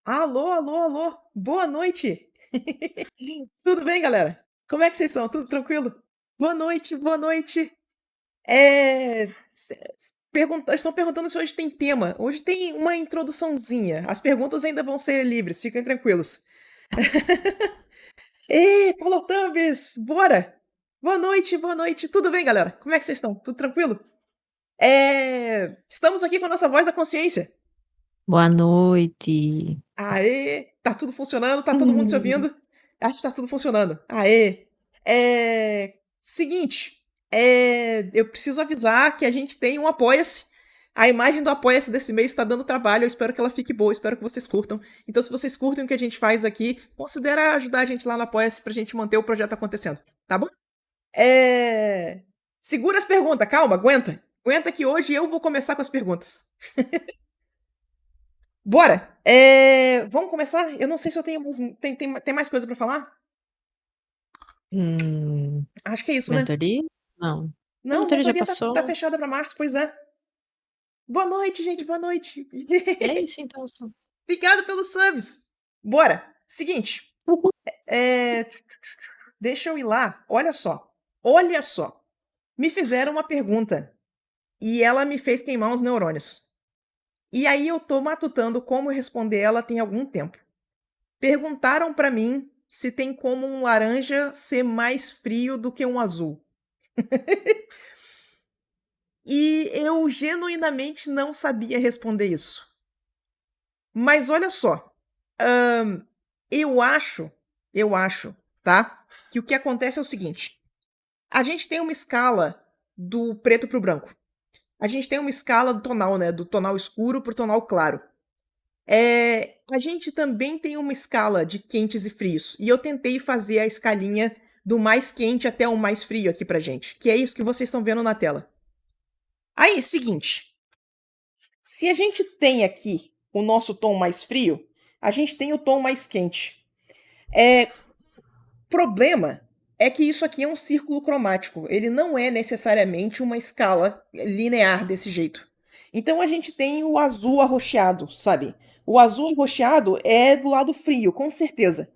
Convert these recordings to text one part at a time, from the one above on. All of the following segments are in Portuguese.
Alô, alô, alô, boa noite. Tudo bem, galera? Como é que vocês estão? Tudo tranquilo? Boa noite, boa noite. Se estão perguntando se hoje tem tema. Hoje tem uma introduçãozinha. As perguntas ainda vão ser livres, fiquem tranquilos. Ê, Teletubbies, bora! Boa noite, boa noite. Tudo bem, galera? Como é que vocês estão? Tudo tranquilo? Estamos aqui com a nossa voz da consciência. Boa noite. Aê! Tá tudo funcionando? Tá todo mundo se ouvindo? Acho que tá tudo funcionando. Aê! Seguinte, eu preciso avisar que a gente tem um Apoia-se. A imagem do Apoia-se desse mês está dando trabalho, eu espero que ela fique boa, espero que vocês curtam. Então, se vocês curtem o que a gente faz aqui, considera ajudar a gente lá no Apoia-se pra gente manter o projeto acontecendo, tá bom? É... Segura as perguntas, calma, aguenta. Aguenta que hoje eu vou começar com as perguntas. Bora! Vamos começar? Eu não sei se eu tenho tem mais coisa pra falar? Hum, Acho que é isso, né? mentoria? Não. A Não, mentoria já mentoria tá passou. fechada pra março, pois é. Boa noite, gente, boa noite. É isso então. Obrigado pelos subs. Bora! Seguinte, Uhul. é... deixa eu ir lá. Olha só. Olha só. Me fizeram uma pergunta e ela me fez queimar uns neurônios. E aí eu tô matutando como responder ela tem algum tempo. Perguntaram pra mim se tem como um laranja ser mais frio do que um azul. E eu genuinamente não sabia responder isso. Mas olha só, eu acho, eu acho, tá? Que o que acontece é o seguinte: a gente tem uma escala do preto pro branco. A gente tem uma escala do tonal, né? Do tonal escuro pro tonal claro. A gente também tem uma escala de quentes e frios. E eu tentei fazer a escalinha do mais quente até o mais frio aqui pra gente. Que é isso que vocês estão vendo na tela. Aí, seguinte. Se a gente tem aqui o nosso tom mais frio, a gente tem o tom mais quente. Problema é que isso aqui é um círculo cromático. Ele não é necessariamente uma escala linear desse jeito. Então a gente tem o azul arroxeado, sabe? O azul arroxeado é do lado frio, com certeza.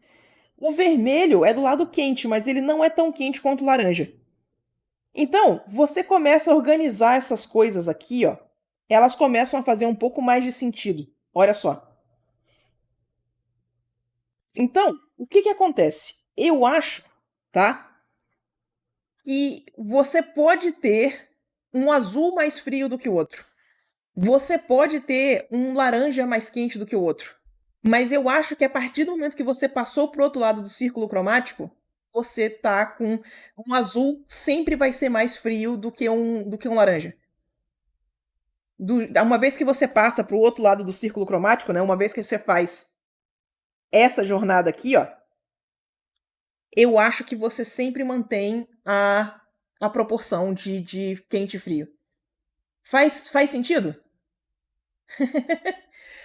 O vermelho é do lado quente, mas ele não é tão quente quanto o laranja. Então, você começa a organizar essas coisas aqui, ó. Elas começam a fazer um pouco mais de sentido. Olha só. Então, o que que acontece? Eu acho, tá? Que você pode ter um azul mais frio do que o outro. Você pode ter um laranja mais quente do que o outro. Mas eu acho que a partir do momento que você passou pro outro lado do círculo cromático, você tá com um azul sempre vai ser mais frio do que um laranja. Uma vez que você passa pro outro lado do círculo cromático, né? Uma vez que você faz essa jornada aqui, ó, eu acho que você sempre mantém a proporção de quente e frio. Faz sentido?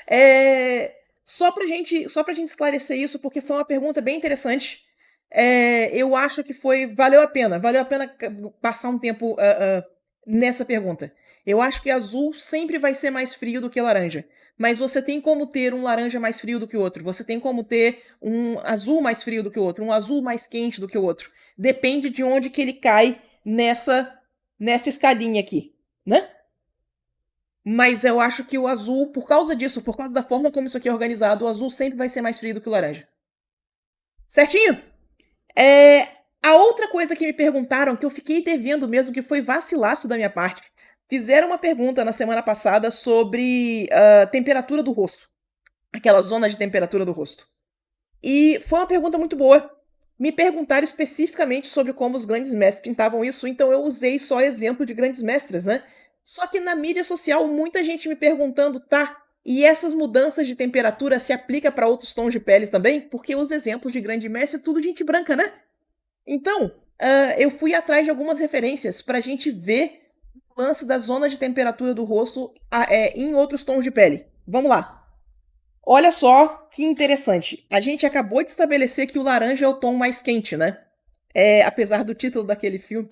É, só pra gente esclarecer isso, porque foi uma pergunta bem interessante. Eu acho que valeu a pena passar um tempo nessa pergunta. Eu acho que azul sempre vai ser mais frio do que laranja. Mas você tem como ter um laranja mais frio do que o outro. Você tem como ter um azul mais frio do que o outro, um azul mais quente do que o outro. Depende de onde que ele cai nessa escalinha aqui, né? Mas eu acho que o azul, por causa disso, por causa da forma como isso aqui é organizado, o azul sempre vai ser mais frio do que o laranja. Certinho? É, a outra coisa que me perguntaram, que eu fiquei devendo mesmo, que foi vacilaço da minha parte, fizeram uma pergunta na semana passada sobre temperatura do rosto. Aquela zona de temperatura do rosto. E foi uma pergunta muito boa. Me perguntaram especificamente sobre como os grandes mestres pintavam isso, então eu usei só exemplo de grandes mestres, né? Só que na mídia social, muita gente me perguntando, tá, e essas mudanças de temperatura se aplicam para outros tons de pele também? Porque os exemplos de grande mestre é tudo gente branca, né? Então, eu fui atrás de algumas referências pra gente ver o lance da zona de temperatura do rosto em outros tons de pele. Vamos lá. Olha só que interessante. A gente acabou de estabelecer que o laranja é o tom mais quente, né? Apesar do título daquele filme.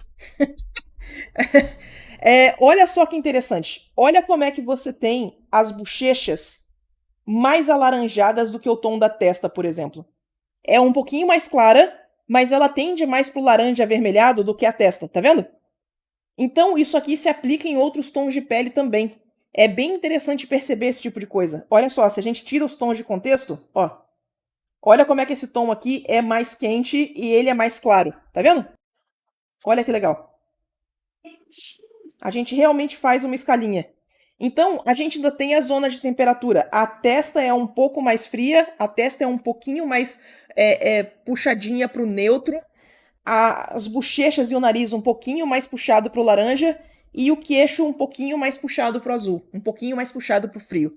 Olha só que interessante. Olha como é que você tem as bochechas mais alaranjadas do que o tom da testa, por exemplo. É um pouquinho mais clara, mas ela tende mais pro laranja avermelhado do que a testa, tá vendo? Então isso aqui se aplica em outros tons de pele também. É bem interessante perceber esse tipo de coisa. Olha só, se a gente tira os tons de contexto, ó. Olha como é que esse tom aqui é mais quente e ele é mais claro. Tá vendo? Olha que legal. A gente realmente faz uma escalinha. Então, a gente ainda tem a zona de temperatura. A testa é um pouco mais fria, a testa é um pouquinho mais puxadinha para o neutro, as bochechas e o nariz um pouquinho mais puxado para o laranja e o queixo um pouquinho mais puxado para o azul, um pouquinho mais puxado para o frio.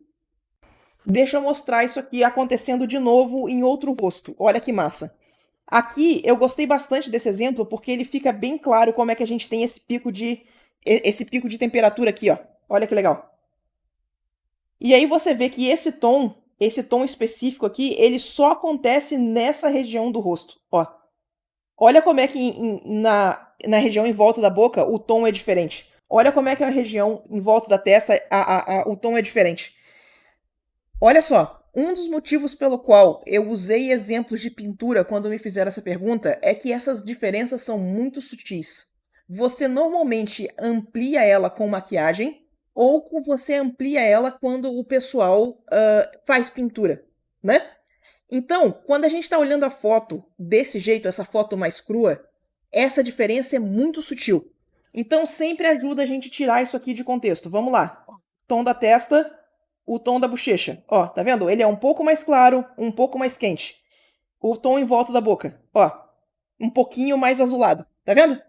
Deixa eu mostrar isso aqui acontecendo de novo em outro rosto. Olha que massa. Aqui eu gostei bastante desse exemplo porque ele fica bem claro como é que a gente tem esse pico de temperatura aqui, ó. Olha que legal. E aí você vê que esse tom específico aqui, ele só acontece nessa região do rosto, ó. Olha como é que na região em volta da boca o tom é diferente. Olha como é que a região em volta da testa o tom é diferente. Olha só, um dos motivos pelo qual eu usei exemplos de pintura quando me fizeram essa pergunta é que essas diferenças são muito sutis. Você normalmente amplia ela com maquiagem ou você amplia ela quando o pessoal faz pintura, né? Então, quando a gente está olhando a foto desse jeito, essa foto mais crua, essa diferença é muito sutil. Então, sempre ajuda a gente tirar isso aqui de contexto. Vamos lá. Tom da testa, o tom da bochecha. Ó, tá vendo? Ele é um pouco mais claro, um pouco mais quente. O tom em volta da boca. Ó, um pouquinho mais azulado. Tá vendo?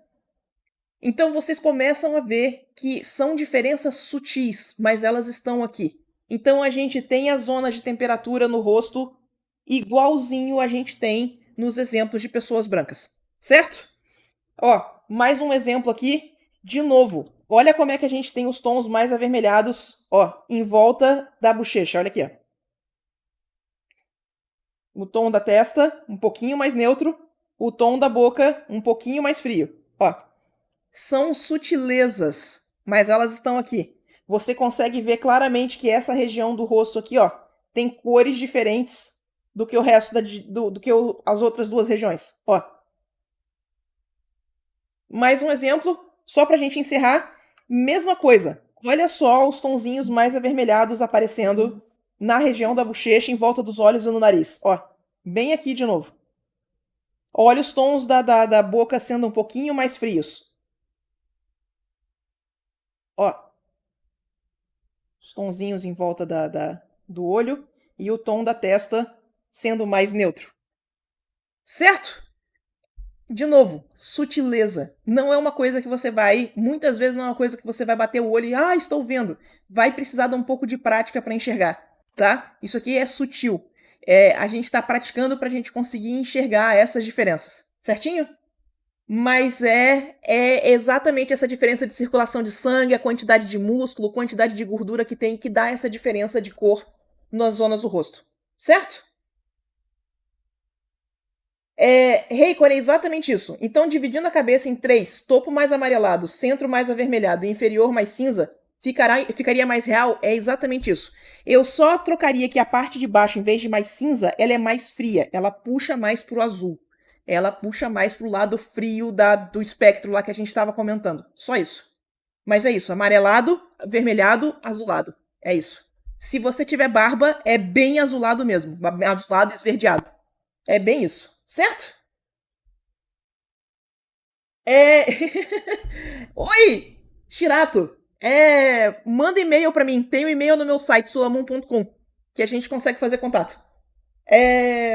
Então vocês começam a ver que são diferenças sutis, mas elas estão aqui. Então a gente tem as zonas de temperatura no rosto igualzinho a gente tem nos exemplos de pessoas brancas, certo? Ó, mais um exemplo aqui, de novo. Olha como é que a gente tem os tons mais avermelhados, ó, em volta da bochecha. Olha aqui, ó. O tom da testa, um pouquinho mais neutro. O tom da boca, um pouquinho mais frio. Ó, são sutilezas, mas elas estão aqui. Você consegue ver claramente que essa região do rosto aqui, ó, tem cores diferentes do que o resto do que as outras duas regiões. Ó. Mais um exemplo, só pra gente encerrar. Mesma coisa. Olha só os tonzinhos mais avermelhados aparecendo na região da bochecha, em volta dos olhos e no nariz. Ó, bem aqui de novo. Olha os tons da boca sendo um pouquinho mais frios. Ó, os tonzinhos em volta do olho e o tom da testa sendo mais neutro. Certo? De novo, sutileza. Não é uma coisa que você vai. Muitas vezes não é uma coisa que você vai bater o olho e. Estou vendo. Vai precisar de um pouco de prática para enxergar. Tá? Isso aqui é sutil. A gente está praticando para a gente conseguir enxergar essas diferenças. Certinho? Mas é exatamente essa diferença de circulação de sangue, a quantidade de músculo, quantidade de gordura que tem que dá essa diferença de cor nas zonas do rosto. Certo? Reikor é exatamente isso. Então, dividindo a cabeça em três, topo mais amarelado, centro mais avermelhado e inferior mais cinza, ficaria mais real? É exatamente isso. Eu só trocaria que a parte de baixo, em vez de mais cinza, ela é mais fria. Ela puxa mais pro azul. Ela puxa mais pro lado frio do espectro lá que a gente estava comentando. Só isso. Mas é isso. Amarelado, avermelhado, azulado. É isso. Se você tiver barba, é bem azulado mesmo. Azulado esverdeado. É bem isso. Certo? É... Oi, Shirato. Manda e-mail pra mim. Tem um e-mail no meu site, sulamon.com, que a gente consegue fazer contato.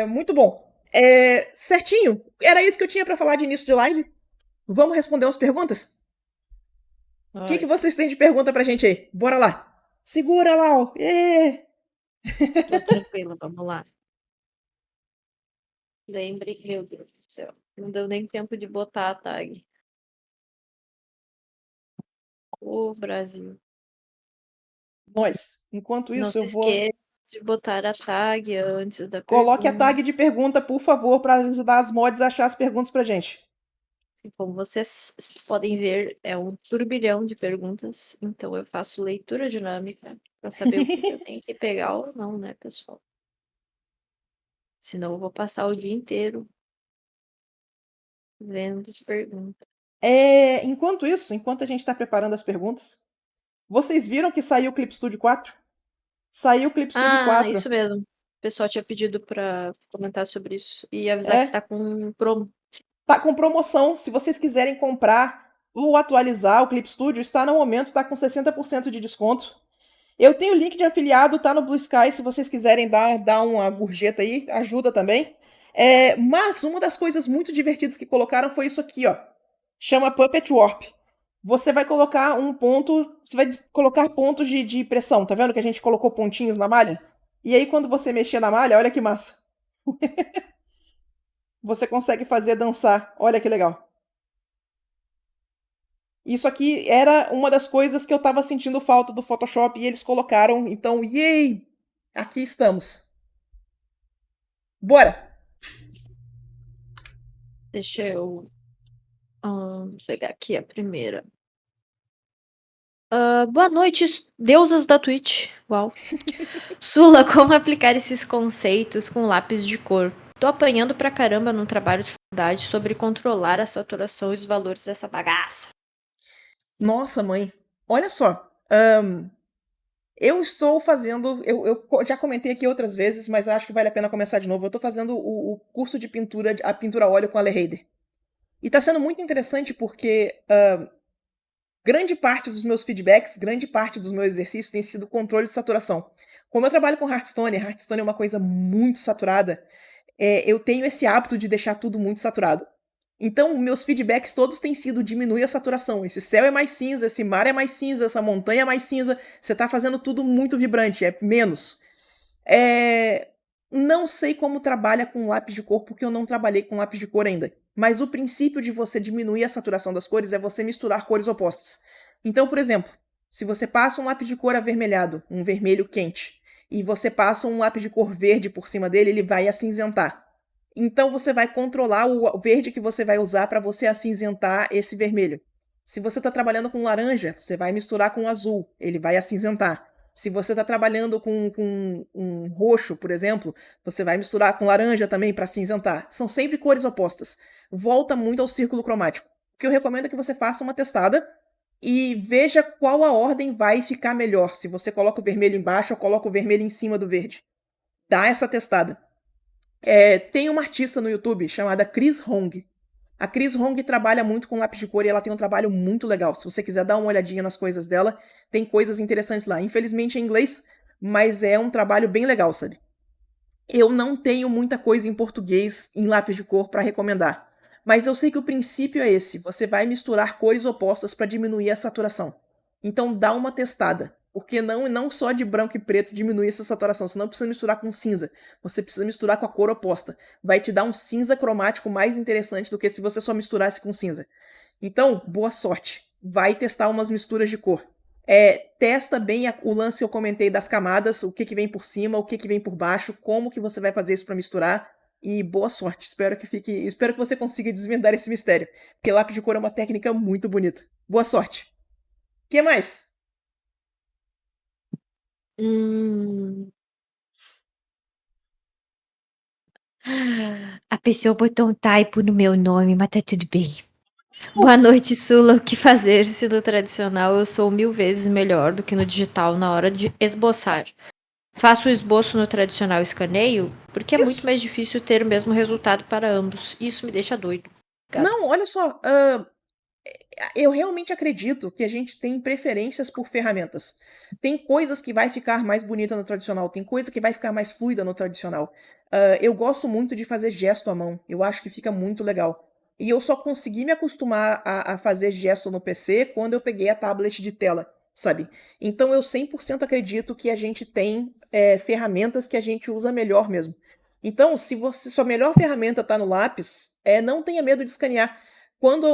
Muito bom. Certinho. Era isso que eu tinha pra falar de início de live. Vamos responder umas perguntas? O que vocês têm de pergunta pra gente aí? Bora lá. Segura, Lau. Tô tranquila, vamos lá. Lembre, meu Deus do céu. Não deu nem tempo de botar a tag. Ô, Brasil. Nós. Enquanto Não isso, se eu vou. esqueça de botar a tag antes da Coloque a pergunta. tag de pergunta, por favor, pra ajudar as mods a achar as perguntas pra gente. E como vocês podem ver, é um turbilhão de perguntas, então eu faço leitura dinâmica para saber o que eu tenho que pegar ou não, né, pessoal? Senão eu vou passar o dia inteiro vendo as perguntas. Enquanto isso, enquanto a gente está preparando as perguntas, vocês viram que saiu o Clip Studio 4? Saiu o Clip Studio 4. Isso mesmo. O pessoal tinha pedido para comentar sobre isso e avisar que É, tá com promo. tá com promoção. Se vocês quiserem comprar ou atualizar o Clip Studio, está no momento, tá com 60% de desconto. Eu tenho o link de afiliado, tá no Blue Sky, se vocês quiserem dar uma gorjeta aí, ajuda também. Mas uma das coisas muito divertidas que colocaram foi isso aqui, ó. Chama Puppet Warp. Você vai colocar um ponto, você vai colocar pontos de pressão, tá vendo que a gente colocou pontinhos na malha? E aí quando você mexer na malha, olha que massa. Você consegue fazer dançar, olha que legal. Isso aqui era uma das coisas que eu tava sentindo falta do Photoshop e eles colocaram, então, yay! Aqui estamos. Bora! Deixa eu pegar aqui a primeira. Boa noite, deusas da Twitch. Uau. Sula, como aplicar esses conceitos com lápis de cor? Tô apanhando pra caramba num trabalho de faculdade sobre controlar a saturação e os valores dessa bagaça. Nossa, mãe. Olha só. Eu estou fazendo. Eu já comentei aqui outras vezes, mas eu acho que vale a pena começar de novo. Eu estou fazendo o curso de pintura, a pintura a óleo com a Ale Heider. E está sendo muito interessante porque grande parte dos meus feedbacks, grande parte dos meus exercícios tem sido controle de saturação. Como eu trabalho com Hearthstone é uma coisa muito saturada, eu tenho esse hábito de deixar tudo muito saturado. Então, meus feedbacks todos têm sido diminuir a saturação. Esse céu é mais cinza, esse mar é mais cinza, essa montanha é mais cinza. Você tá fazendo tudo muito vibrante, é menos. Não sei como trabalha com lápis de cor, porque eu não trabalhei com lápis de cor ainda. Mas o princípio de você diminuir a saturação das cores é você misturar cores opostas. Então, por exemplo, se você passa um lápis de cor avermelhado, um vermelho quente, e você passa um lápis de cor verde por cima dele, ele vai acinzentar. Então você vai controlar o verde que você vai usar para você acinzentar esse vermelho. Se você está trabalhando com laranja, você vai misturar com azul, ele vai acinzentar. Se você está trabalhando com um roxo, por exemplo, você vai misturar com laranja também para acinzentar. São sempre cores opostas. Volta muito ao círculo cromático. O que eu recomendo é que você faça uma testada e veja qual a ordem vai ficar melhor. Se você coloca o vermelho embaixo ou coloca o vermelho em cima do verde. Dá essa testada. Tem uma artista no YouTube chamada Chris Hong. A Chris Hong trabalha muito com lápis de cor e ela tem um trabalho muito legal. Se você quiser dar uma olhadinha nas coisas dela, tem coisas interessantes lá. Infelizmente é em inglês, mas é um trabalho bem legal, sabe? Eu não tenho muita coisa em português em lápis de cor para recomendar. Mas eu sei que o princípio é esse. Você vai misturar cores opostas para diminuir a saturação. Então dá uma testada. Porque não só de branco e preto diminui essa saturação. Você não precisa misturar com cinza. Você precisa misturar com a cor oposta. Vai te dar um cinza cromático mais interessante do que se você só misturasse com cinza. Então, boa sorte. Vai testar umas misturas de cor. Testa bem o lance que eu comentei das camadas, o que vem por cima, o que vem por baixo, como que você vai fazer isso para misturar. E boa sorte. Espero que você consiga desvendar esse mistério. Porque lápis de cor é uma técnica muito bonita. Boa sorte. O que mais? A pessoa botou um typo no meu nome, mas tá tudo bem. Boa noite, Sula. O que fazer se no tradicional eu sou 1000 vezes melhor do que no digital na hora de esboçar? Faço o esboço no tradicional e escaneio, porque é muito Isso. mais difícil ter o mesmo resultado para ambos. Isso me deixa doido. Não, olha só. Eu realmente acredito que a gente tem preferências por ferramentas. Tem coisas que vai ficar mais bonita no tradicional, tem coisa que vai ficar mais fluida no tradicional. Eu gosto muito de fazer gesto à mão, eu acho que fica muito legal. E eu só consegui me acostumar a fazer gesto no PC quando eu peguei a tablet de tela, sabe? Então eu 100% acredito que a gente tem ferramentas que a gente usa melhor mesmo. Então, se sua melhor ferramenta está no lápis, não tenha medo de escanear.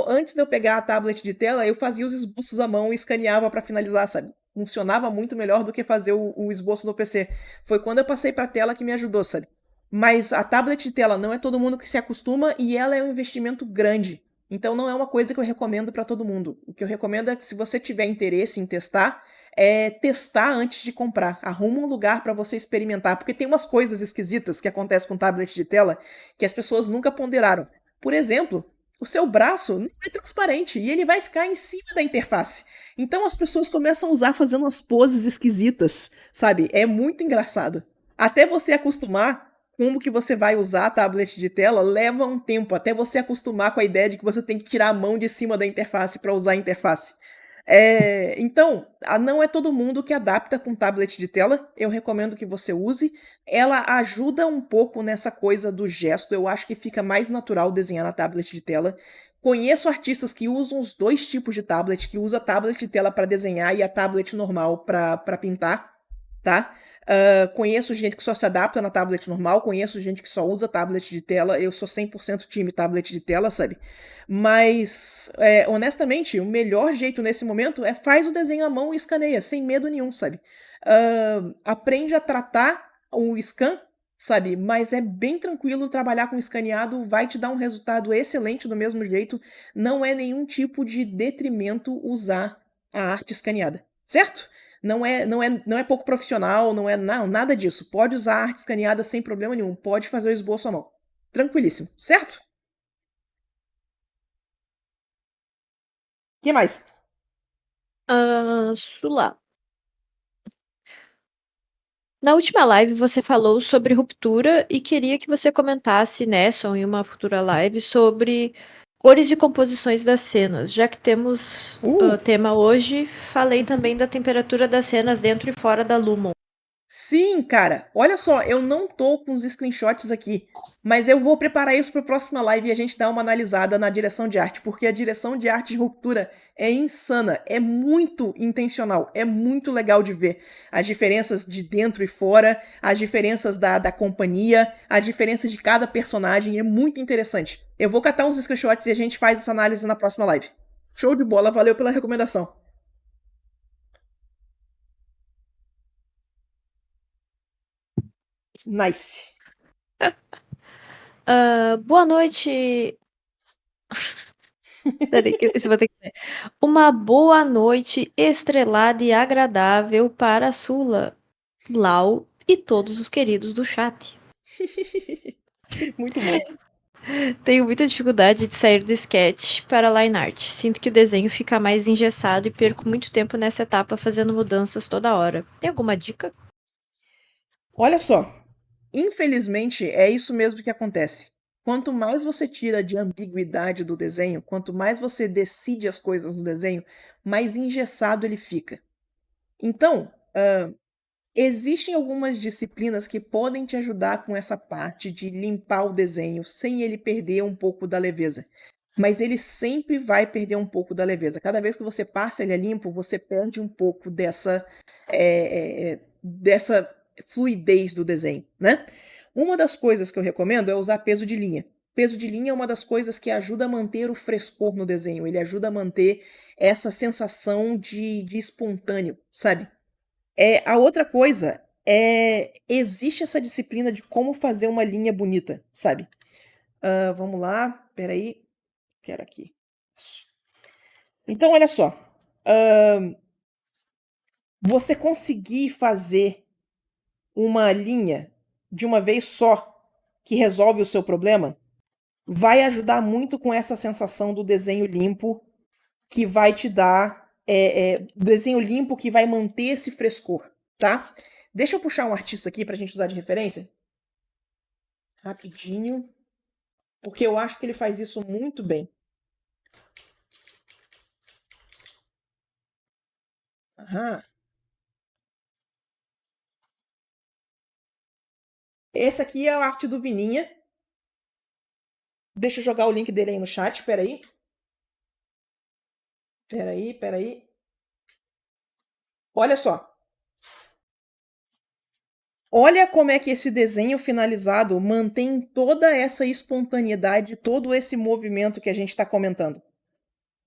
Antes de eu pegar a tablet de tela, eu fazia os esboços à mão e escaneava para finalizar, sabe? Funcionava muito melhor do que fazer o esboço no PC. Foi quando eu passei para tela que me ajudou, sabe? Mas a tablet de tela não é todo mundo que se acostuma e ela é um investimento grande. Então não é uma coisa que eu recomendo para todo mundo. O que eu recomendo é que se você tiver interesse em testar, é testar antes de comprar. Arruma um lugar para você experimentar, porque tem umas coisas esquisitas que acontecem com tablet de tela que as pessoas nunca ponderaram. Por exemplo, o seu braço não é transparente e ele vai ficar em cima da interface. Então as pessoas começam a usar fazendo umas poses esquisitas, sabe? É muito engraçado. Até você acostumar como que você vai usar a tablet de tela leva um tempo, até você acostumar com a ideia de que você tem que tirar a mão de cima da interface para usar a interface. Então, não é todo mundo que adapta com tablet de tela, eu recomendo que você use. Ela ajuda um pouco nessa coisa do gesto, eu acho que fica mais natural desenhar na tablet de tela. Conheço artistas que usam os dois tipos de tablet, que usa a tablet de tela para desenhar e a tablet normal para pintar, tá? Conheço gente que só se adapta na tablet normal, conheço gente que só usa tablet de tela, eu sou 100% time tablet de tela, sabe? Mas, honestamente, o melhor jeito nesse momento é faz o desenho à mão e escaneia, sem medo nenhum, sabe? Aprende a tratar o scan, sabe? Mas é bem tranquilo trabalhar com escaneado, vai te dar um resultado excelente do mesmo jeito, não é nenhum tipo de detrimento usar a arte escaneada, certo? Não é pouco profissional, não, nada disso. Pode usar a arte escaneada sem problema nenhum. Pode fazer o esboço à mão. Tranquilíssimo, certo? Que mais? Sula. Na última live você falou sobre ruptura e queria que você comentasse nessa ou em uma futura live sobre cores e composições das cenas. Já que temos tema hoje, falei também da temperatura das cenas dentro e fora da Lumon. Sim, cara. Olha só, eu não tô com os screenshots aqui, mas eu vou preparar isso para a próxima live e a gente dá uma analisada na direção de arte, porque a direção de arte de ruptura é insana, é muito intencional, é muito legal de ver as diferenças de dentro e fora, as diferenças da companhia, as diferenças de cada personagem, é muito interessante. Eu vou catar uns screenshots e a gente faz essa análise na próxima live. Show de bola, valeu pela recomendação. Nice. Boa noite. Peraí, que isso eu vou ter que ver. Uma boa noite estrelada e agradável para a Sula, Lau e todos os queridos do chat. Muito bom. Tenho muita dificuldade de sair do sketch para line art. Sinto que o desenho fica mais engessado e perco muito tempo nessa etapa fazendo mudanças toda hora. Tem alguma dica? Olha só, infelizmente é isso mesmo que acontece. Quanto mais você tira de ambiguidade do desenho, quanto mais você decide as coisas no desenho, mais engessado ele fica. Então, existem algumas disciplinas que podem te ajudar com essa parte de limpar o desenho sem ele perder um pouco da leveza. Mas ele sempre vai perder um pouco da leveza. Cada vez que você passa ele a limpo, você perde um pouco dessa fluidez do desenho, né? Uma das coisas que eu recomendo é usar peso de linha. Peso de linha é uma das coisas que ajuda a manter o frescor no desenho. Ele ajuda a manter essa sensação de espontâneo, sabe? A outra coisa existe essa disciplina de como fazer uma linha bonita, sabe? Vamos lá, peraí, quero aqui. Então, olha só. Você conseguir fazer uma linha de uma vez só que resolve o seu problema vai ajudar muito com essa sensação do desenho limpo que vai te dar desenho limpo que vai manter esse frescor, tá? Deixa eu puxar um artista aqui pra gente usar de referência. Rapidinho. Porque eu acho que ele faz isso muito bem. Aham. Esse aqui é a arte do Vininha. Deixa eu jogar o link dele aí no chat, peraí. Peraí. Olha só. Olha como é que esse desenho finalizado mantém toda essa espontaneidade, todo esse movimento que a gente está comentando.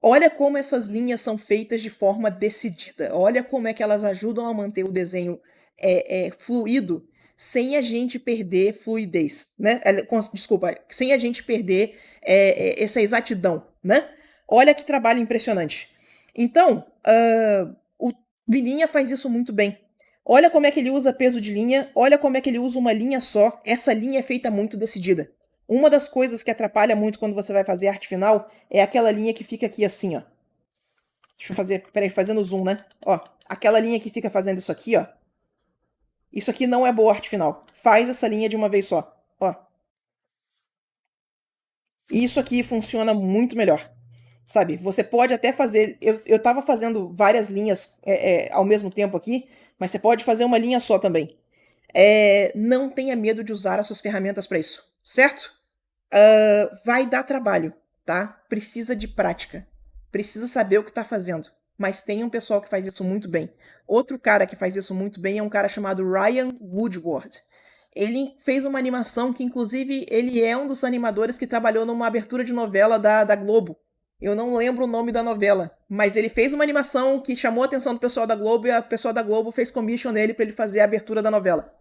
Olha como essas linhas são feitas de forma decidida. Olha como é que elas ajudam a manter o desenho fluido sem a gente perder fluidez, né? Desculpa, sem a gente perder essa exatidão, né? Olha que trabalho impressionante. Então, o Vilinha faz isso muito bem. Olha como é que ele usa peso de linha, olha como é que ele usa uma linha só. Essa linha é feita muito decidida. Uma das coisas que atrapalha muito quando você vai fazer arte final é aquela linha que fica aqui assim, ó. Deixa eu fazer, peraí, fazendo zoom, né? Ó, aquela linha que fica fazendo isso aqui, ó. Isso aqui não é boa arte final. Faz essa linha de uma vez só, ó. Isso aqui funciona muito melhor. Sabe, você pode até fazer. Eu tava fazendo várias linhas ao mesmo tempo aqui, mas você pode fazer uma linha só também. Não tenha medo de usar as suas ferramentas para isso, certo? Vai dar trabalho, tá? Precisa de prática. Precisa saber o que tá fazendo. Mas tem um pessoal que faz isso muito bem. Outro cara que faz isso muito bem é um cara chamado Ryan Woodward. Ele fez uma animação que, inclusive, ele é um dos animadores que trabalhou numa abertura de novela da Globo. Eu não lembro o nome da novela, mas ele fez uma animação que chamou a atenção do pessoal da Globo e a pessoa da Globo fez commission nele para ele fazer a abertura da novela.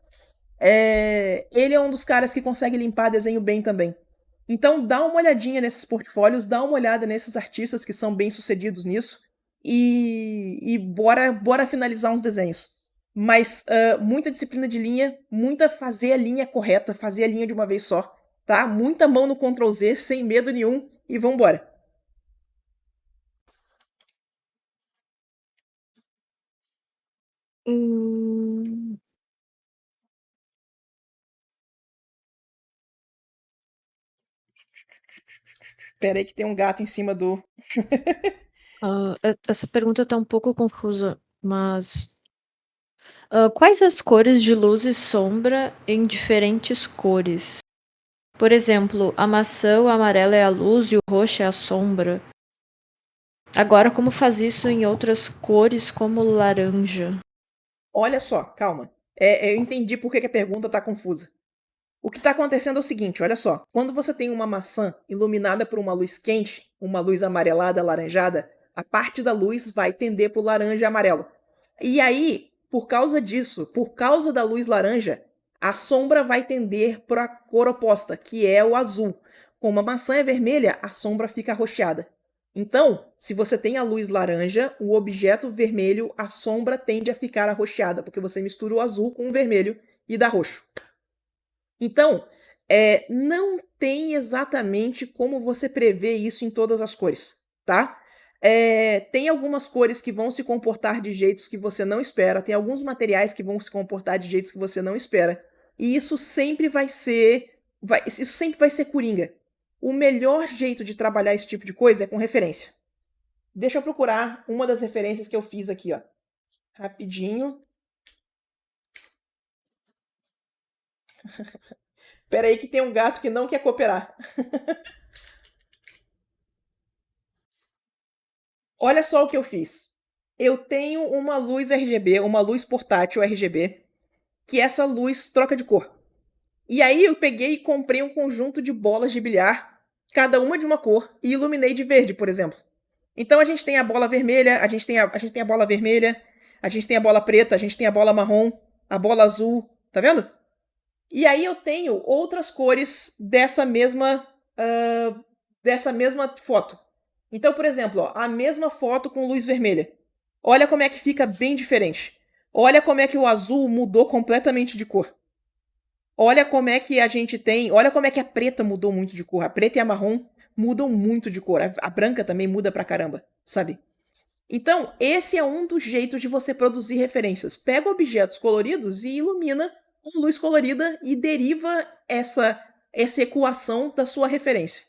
Ele é um dos caras que consegue limpar desenho bem também. Então dá uma olhadinha nesses portfólios, dá uma olhada nesses artistas que são bem sucedidos nisso e bora finalizar uns desenhos. Mas muita disciplina de linha, muita fazer a linha correta, fazer a linha de uma vez só, tá? Muita mão no Ctrl Z, sem medo nenhum e vambora. Hum, Pera aí que tem um gato em cima do... essa pergunta tá um pouco confusa, mas quais as cores de luz e sombra em diferentes cores? Por exemplo, a maçã, o amarelo é a luz e o roxo é a sombra. Agora, como faz isso em outras cores, como laranja? Olha só, calma. Eu entendi por que a pergunta tá confusa. O que está acontecendo é o seguinte, olha só. Quando você tem uma maçã iluminada por uma luz quente, uma luz amarelada, alaranjada, a parte da luz vai tender para o laranja e amarelo. E aí, por causa disso, por causa da luz laranja, a sombra vai tender para a cor oposta, que é o azul. Como a maçã é vermelha, a sombra fica arroxeada. Então, se você tem a luz laranja, o objeto vermelho, a sombra tende a ficar arroxeada, porque você mistura o azul com o vermelho e dá roxo. Então, não tem exatamente como você prever isso em todas as cores, tá? Tem algumas cores que vão se comportar de jeitos que você não espera, tem alguns materiais que vão se comportar de jeitos que você não espera, e isso sempre vai ser, isso sempre vai ser coringa. O melhor jeito de trabalhar esse tipo de coisa é com referência. Deixa eu procurar uma das referências que eu fiz aqui, ó. Rapidinho. Pera aí que tem um gato que não quer cooperar. Olha só o que eu fiz. Eu tenho uma luz RGB, uma luz portátil RGB, que essa luz troca de cor. E aí eu peguei e comprei um conjunto de bolas de bilhar, cada uma de uma cor, e iluminei de verde, por exemplo. Então a gente tem a bola vermelha, a gente tem a bola vermelha, a gente tem a bola preta, a gente tem a bola marrom, a bola azul, tá vendo? E aí eu tenho outras cores dessa mesma foto. Então, por exemplo, ó, a mesma foto com luz vermelha. Olha como é que fica bem diferente. Olha como é que o azul mudou completamente de cor. Olha como é que a gente tem. Olha como é que a preta mudou muito de cor. A preta e a marrom mudam muito de cor. A branca também muda pra caramba, sabe? Então, esse é um dos jeitos de você produzir referências. Pega objetos coloridos e ilumina com luz colorida e deriva essa equação da sua referência.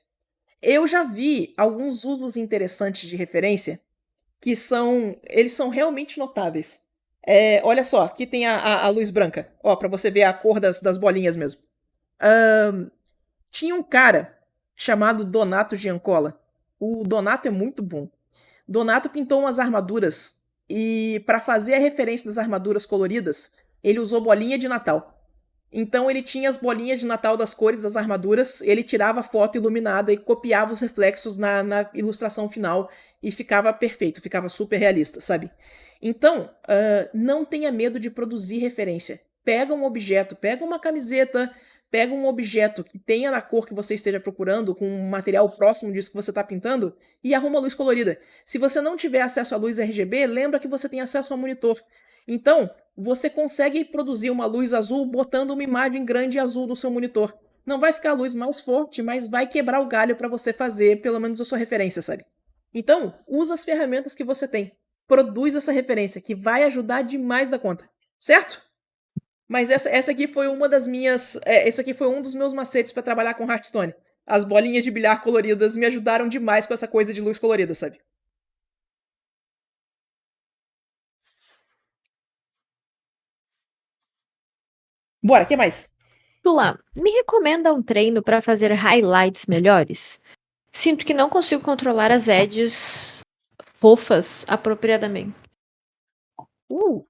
Eu já vi alguns usos interessantes de referência que eles são realmente notáveis. Olha só, aqui tem a luz branca, ó, para você ver a cor das bolinhas mesmo. Tinha um cara chamado Donato Giancola. O Donato é muito bom. Donato pintou umas armaduras e para fazer a referência das armaduras coloridas, ele usou bolinha de Natal. Então ele tinha as bolinhas de Natal das cores das armaduras, ele tirava a foto iluminada e copiava os reflexos na ilustração final e ficava perfeito, ficava super realista, sabe? Então, não tenha medo de produzir referência. Pega um objeto, pega uma camiseta, pega um objeto que tenha na cor que você esteja procurando, com um material próximo disso que você está pintando, e arruma luz colorida. Se você não tiver acesso à luz RGB, lembra que você tem acesso ao monitor. Então, você consegue produzir uma luz azul botando uma imagem grande azul no seu monitor. Não vai ficar a luz mais forte, mas vai quebrar o galho para você fazer pelo menos a sua referência, sabe? Então, usa as ferramentas que você tem. Produz essa referência, que vai ajudar demais da conta. Certo? Mas essa aqui foi uma das minhas. Esse aqui foi um dos meus macetes para trabalhar com Hearthstone. As bolinhas de bilhar coloridas me ajudaram demais com essa coisa de luz colorida, sabe? Bora, o que mais? Tula, me recomenda um treino para fazer highlights melhores? Sinto que não consigo controlar as edges fofas apropriadamente. Uh,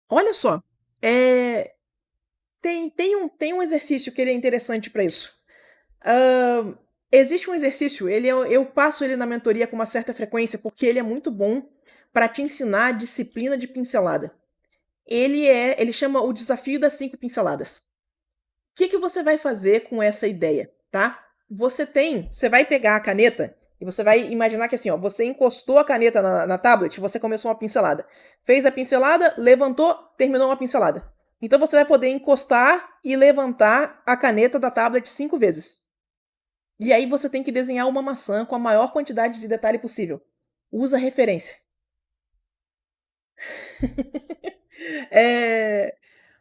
olha só. É, tem um exercício que ele é interessante para isso. Existe um exercício, eu passo ele na mentoria com uma certa frequência, porque ele é muito bom para te ensinar a disciplina de pincelada. Ele chama o desafio das 5 pinceladas. O que você vai fazer com essa ideia, tá? Você vai pegar a caneta e você vai imaginar que assim, ó, você encostou a caneta na tablet, você começou uma pincelada. Fez a pincelada, levantou, terminou uma pincelada. Então você vai poder encostar e levantar a caneta da tablet 5 vezes. E aí você tem que desenhar uma maçã com a maior quantidade de detalhe possível. Usa referência. É,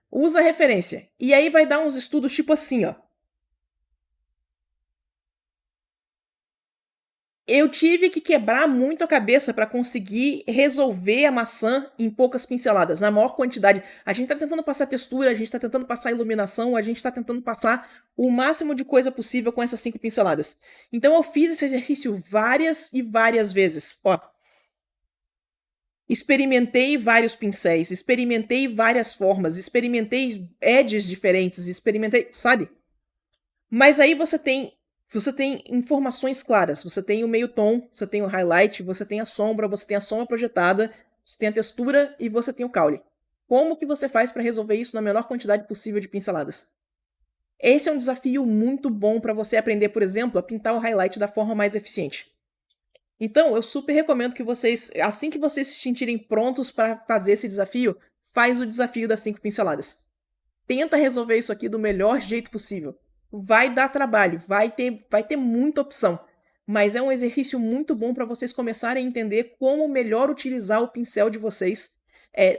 usa referência. E aí vai dar uns estudos tipo assim, ó. Eu tive que quebrar muito a cabeça para conseguir resolver a maçã em poucas pinceladas, na maior quantidade. A gente tá tentando passar textura, a gente tá tentando passar iluminação, a gente tá tentando passar o máximo de coisa possível com essas 5 pinceladas. Então eu fiz esse exercício várias e várias vezes. Ó, experimentei vários pincéis, experimentei várias formas, experimentei edges diferentes, experimentei, sabe? Mas aí você tem informações claras. Você tem o meio tom, você tem o highlight, você tem a sombra projetada, você tem a textura e você tem o caule. Como que você faz para resolver isso na menor quantidade possível de pinceladas? Esse é um desafio muito bom para você aprender, por exemplo, a pintar o highlight da forma mais eficiente. Então, eu super recomendo que vocês, assim que vocês se sentirem prontos para fazer esse desafio, faz o desafio das 5 pinceladas. Tenta resolver isso aqui do melhor jeito possível. Vai dar trabalho, vai ter muita opção, mas é um exercício muito bom para vocês começarem a entender como melhor utilizar o pincel de vocês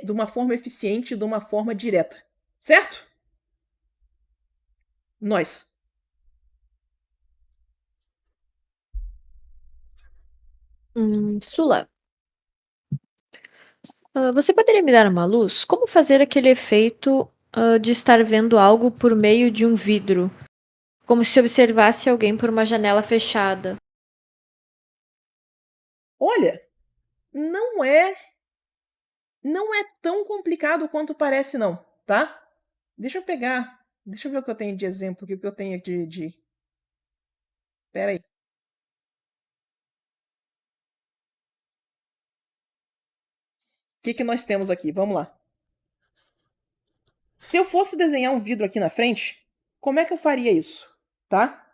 de uma forma eficiente, de uma forma direta. Certo? Nós. Sula, você poderia me dar uma luz? Como fazer aquele efeito de estar vendo algo por meio de um vidro? Como se observasse alguém por uma janela fechada. Olha, não é não é tão complicado quanto parece não, tá? Deixa eu ver o que eu tenho de exemplo, o que eu tenho Pera aí. O que nós temos aqui? Vamos lá. Se eu fosse desenhar um vidro aqui na frente, como é que eu faria isso? Tá?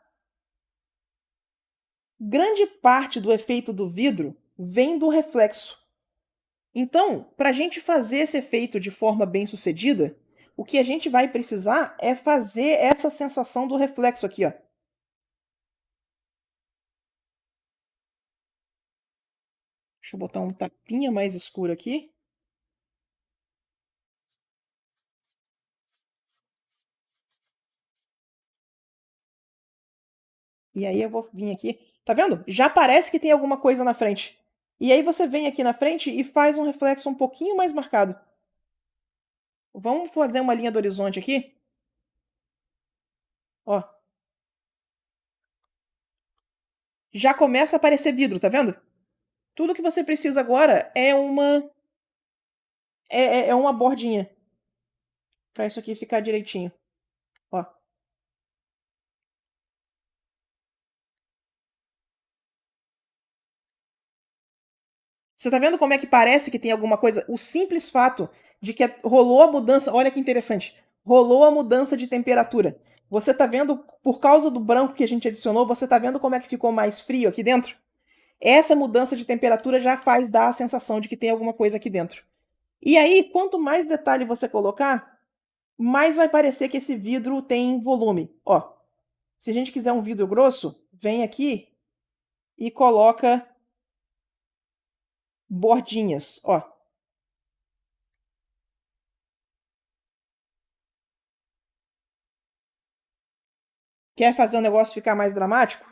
Grande parte do efeito do vidro vem do reflexo. Então, para a gente fazer esse efeito de forma bem sucedida, o que a gente vai precisar é fazer essa sensação do reflexo aqui, ó. Deixa eu botar um tapinha mais escuro aqui. E aí eu vou vir aqui. Tá vendo? Já parece que tem alguma coisa na frente. E aí você vem aqui na frente e faz um reflexo um pouquinho mais marcado. Vamos fazer uma linha do horizonte aqui? Ó. Já começa a aparecer vidro, tá vendo? Tudo que você precisa agora é uma bordinha para isso aqui ficar direitinho. Ó. Você tá vendo como é que parece que tem alguma coisa? O simples fato de que rolou a mudança, olha que interessante, rolou a mudança de temperatura. Você tá vendo, por causa do branco que a gente adicionou, você tá vendo como é que ficou mais frio aqui dentro? Essa mudança de temperatura já faz dar a sensação de que tem alguma coisa aqui dentro. E aí, quanto mais detalhe você colocar, mais vai parecer que esse vidro tem volume. Ó, se a gente quiser um vidro grosso, vem aqui e coloca bordinhas, ó. Quer fazer o negócio ficar mais dramático?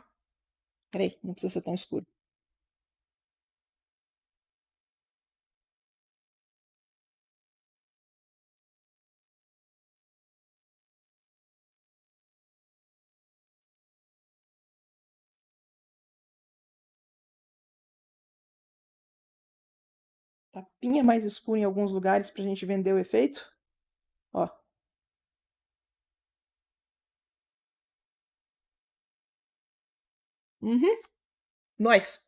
Peraí, não precisa ser tão escuro. Tapinha mais escuro em alguns lugares pra gente vender o efeito. Ó. Uhum. Nós.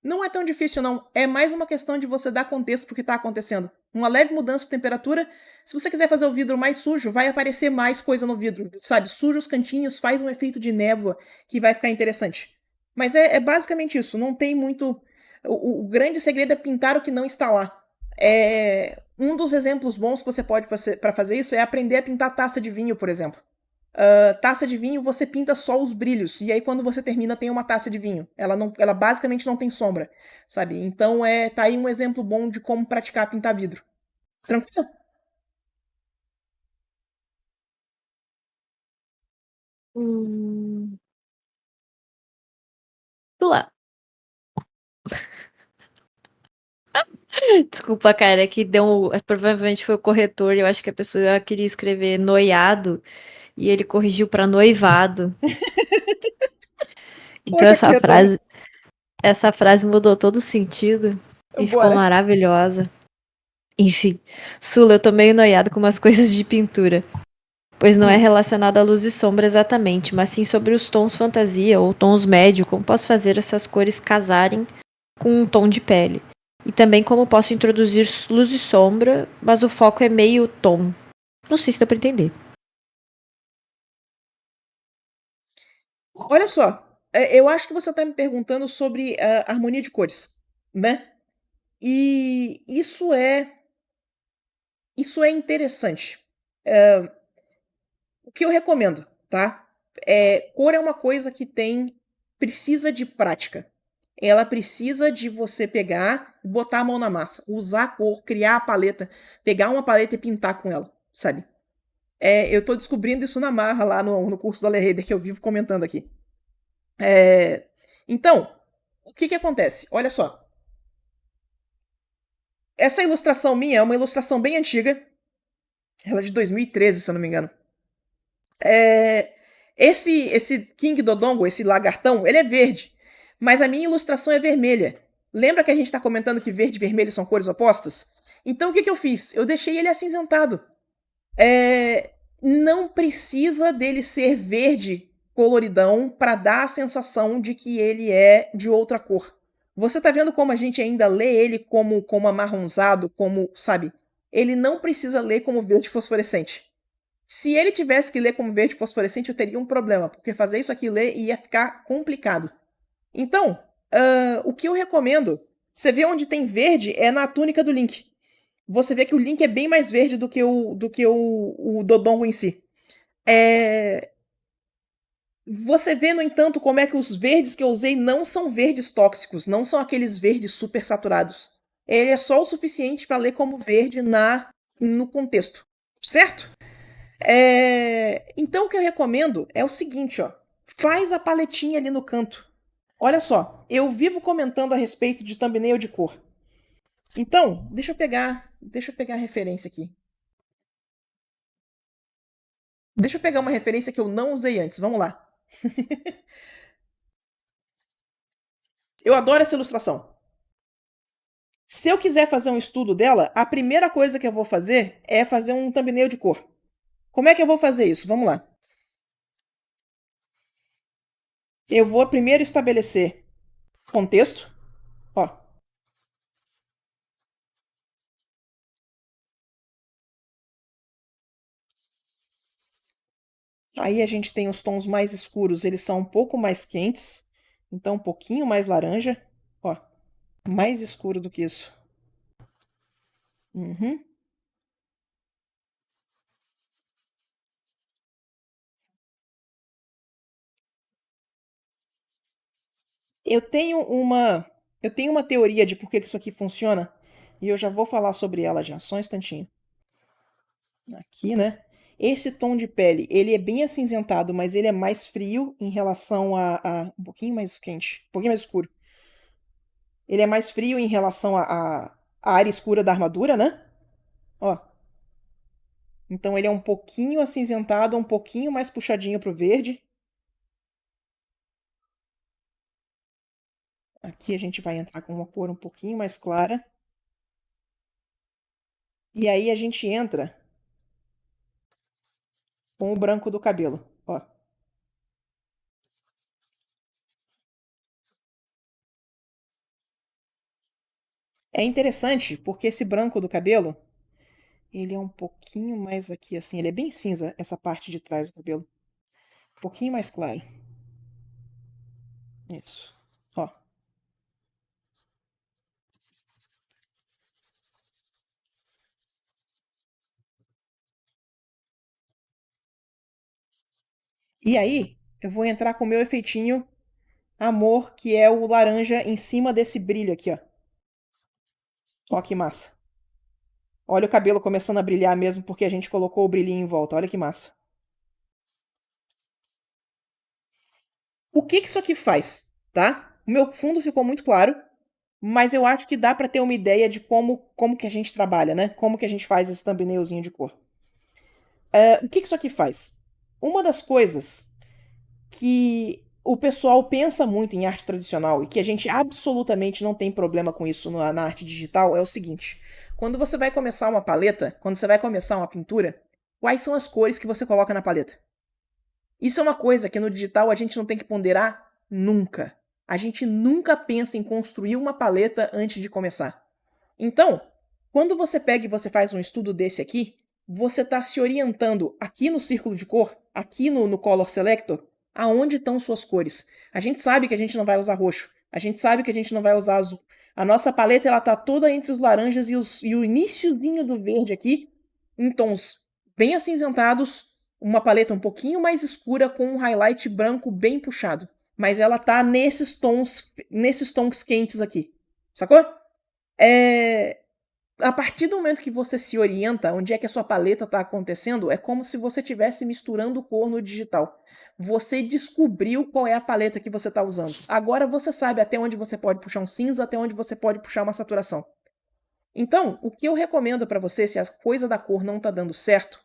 Não é tão difícil, não. É mais uma questão de você dar contexto pro que tá acontecendo. Uma leve mudança de temperatura. Se você quiser fazer o vidro mais sujo, vai aparecer mais coisa no vidro. Sabe? Suja os cantinhos, faz um efeito de névoa que vai ficar interessante. Mas é basicamente isso. Não tem muito. O grande segredo é pintar o que não está lá. Um dos exemplos bons que você pode para fazer isso é aprender a pintar taça de vinho, por exemplo. Taça de vinho você pinta só os brilhos e aí quando você termina tem uma taça de vinho. Ela basicamente não tem sombra, sabe? Então tá aí um exemplo bom de como praticar pintar vidro. Tranquilo? Hum, lá. Desculpa, cara, é que provavelmente foi o corretor, eu acho que a pessoa queria escrever noiado e ele corrigiu pra noivado. Então Poxa, corretor. essa frase mudou todo o sentido e ficou Bora. maravilhosa. Enfim, Sula, eu tô meio noiado com umas coisas de pintura, pois não é Hum. relacionado à luz e sombra exatamente, mas sim sobre os tons fantasia ou tons médio, como posso fazer essas cores casarem com um tom de pele. E também como posso introduzir luz e sombra, mas o foco é meio tom. Não sei se deu pra entender. Olha só, eu acho que você tá me perguntando sobre a harmonia de cores, né? E isso é interessante. O que eu recomendo, tá? Cor é uma coisa que precisa de prática. Ela precisa de você pegar, botar a mão na massa, usar a cor, criar a paleta, pegar uma paleta e pintar com ela, sabe? Eu tô descobrindo isso na marra lá no curso do Ale Heider que eu vivo comentando aqui. Então, o que que acontece? Olha só. Essa ilustração minha é uma ilustração bem antiga. Ela é de 2013, se eu não me engano. É, esse King Dodongo, esse lagartão, ele é verde. Mas a minha ilustração é vermelha. Lembra que a gente está comentando que verde e vermelho são cores opostas? Então o que, que eu fiz? Eu deixei ele acinzentado. Não precisa dele ser verde coloridão para dar a sensação de que ele é de outra cor. Você tá vendo como a gente ainda lê ele como amarronzado, como, sabe? Ele não precisa ler como verde fosforescente. Se ele tivesse que ler como verde fosforescente, eu teria um problema, porque fazer isso aqui ler ia ficar complicado. Então, o que eu recomendo, você vê onde tem verde é na túnica do Link. Você vê que o Link é bem mais verde do que o Dodongo em si. Você vê, no entanto, como é que os verdes que eu usei não são verdes tóxicos, não são aqueles verdes super saturados. Ele é só o suficiente para ler como verde no contexto, certo? Então o que eu recomendo é o seguinte, ó. Faz a paletinha ali no canto. Olha só, eu vivo comentando a respeito de thumbnail de cor. Então, deixa eu pegar a referência aqui. Deixa eu pegar uma referência que eu não usei antes. Vamos lá. Eu adoro essa ilustração. Se eu quiser fazer um estudo dela, a primeira coisa que eu vou fazer é fazer um thumbnail de cor. Como é que eu vou fazer isso? Vamos lá. Eu vou primeiro estabelecer contexto. Ó, Aí a gente tem os tons mais escuros, eles são um pouco mais quentes, então um pouquinho mais laranja. Ó, mais escuro do que isso. Uhum. Eu tenho uma, eu tenho uma teoria de por que isso aqui funciona, e eu já vou falar sobre ela já, só um instantinho. Aqui, né? Esse tom de pele, ele é bem acinzentado, mas ele é mais frio em relação um pouquinho mais quente, um pouquinho mais escuro. Ele é mais frio em relação à área escura da armadura, né? Ó. Então ele é um pouquinho acinzentado, um pouquinho mais puxadinho pro verde. Aqui a gente vai entrar com uma cor um pouquinho mais clara. E aí a gente entra com o branco do cabelo, ó. É interessante porque esse branco do cabelo, ele é um pouquinho mais aqui assim, ele é bem cinza essa parte de trás do cabelo. Um pouquinho mais claro. Isso. Ó. E aí, eu vou entrar com o meu efeitinho amor, que é o laranja em cima desse brilho aqui, ó. Ó que massa. Olha o cabelo começando a brilhar mesmo porque a gente colocou o brilhinho em volta. Olha que massa. O que que isso aqui faz, tá? O meu fundo ficou muito claro, mas eu acho que dá pra ter uma ideia de como que a gente trabalha, né? Como que a gente faz esse thumbnailzinho de cor. O que que isso aqui faz? Uma das coisas que o pessoal pensa muito em arte tradicional e que a gente absolutamente não tem problema com isso na arte digital é o seguinte: quando você vai começar uma paleta, quando você vai começar uma pintura, quais são as cores que você coloca na paleta? Isso é uma coisa que no digital a gente não tem que ponderar nunca. A gente nunca pensa em construir uma paleta antes de começar. Então, quando você pega e você faz um estudo desse aqui, você está se orientando aqui no círculo de cor, aqui no Color Selector, aonde estão suas cores. A gente sabe que a gente não vai usar roxo, a gente sabe que a gente não vai usar azul. A nossa paleta ela tá toda entre os laranjas e o iniciozinho do verde aqui, em tons bem acinzentados, uma paleta um pouquinho mais escura com um highlight branco bem puxado. Mas ela tá nesses tons quentes aqui. Sacou? É, a partir do momento que você se orienta onde é que a sua paleta está acontecendo, é como se você estivesse misturando cor no digital. Você descobriu qual é a paleta que você está usando. Agora você sabe até onde você pode puxar um cinza, até onde você pode puxar uma saturação. Então, o que eu recomendo para você, se a coisa da cor não está dando certo,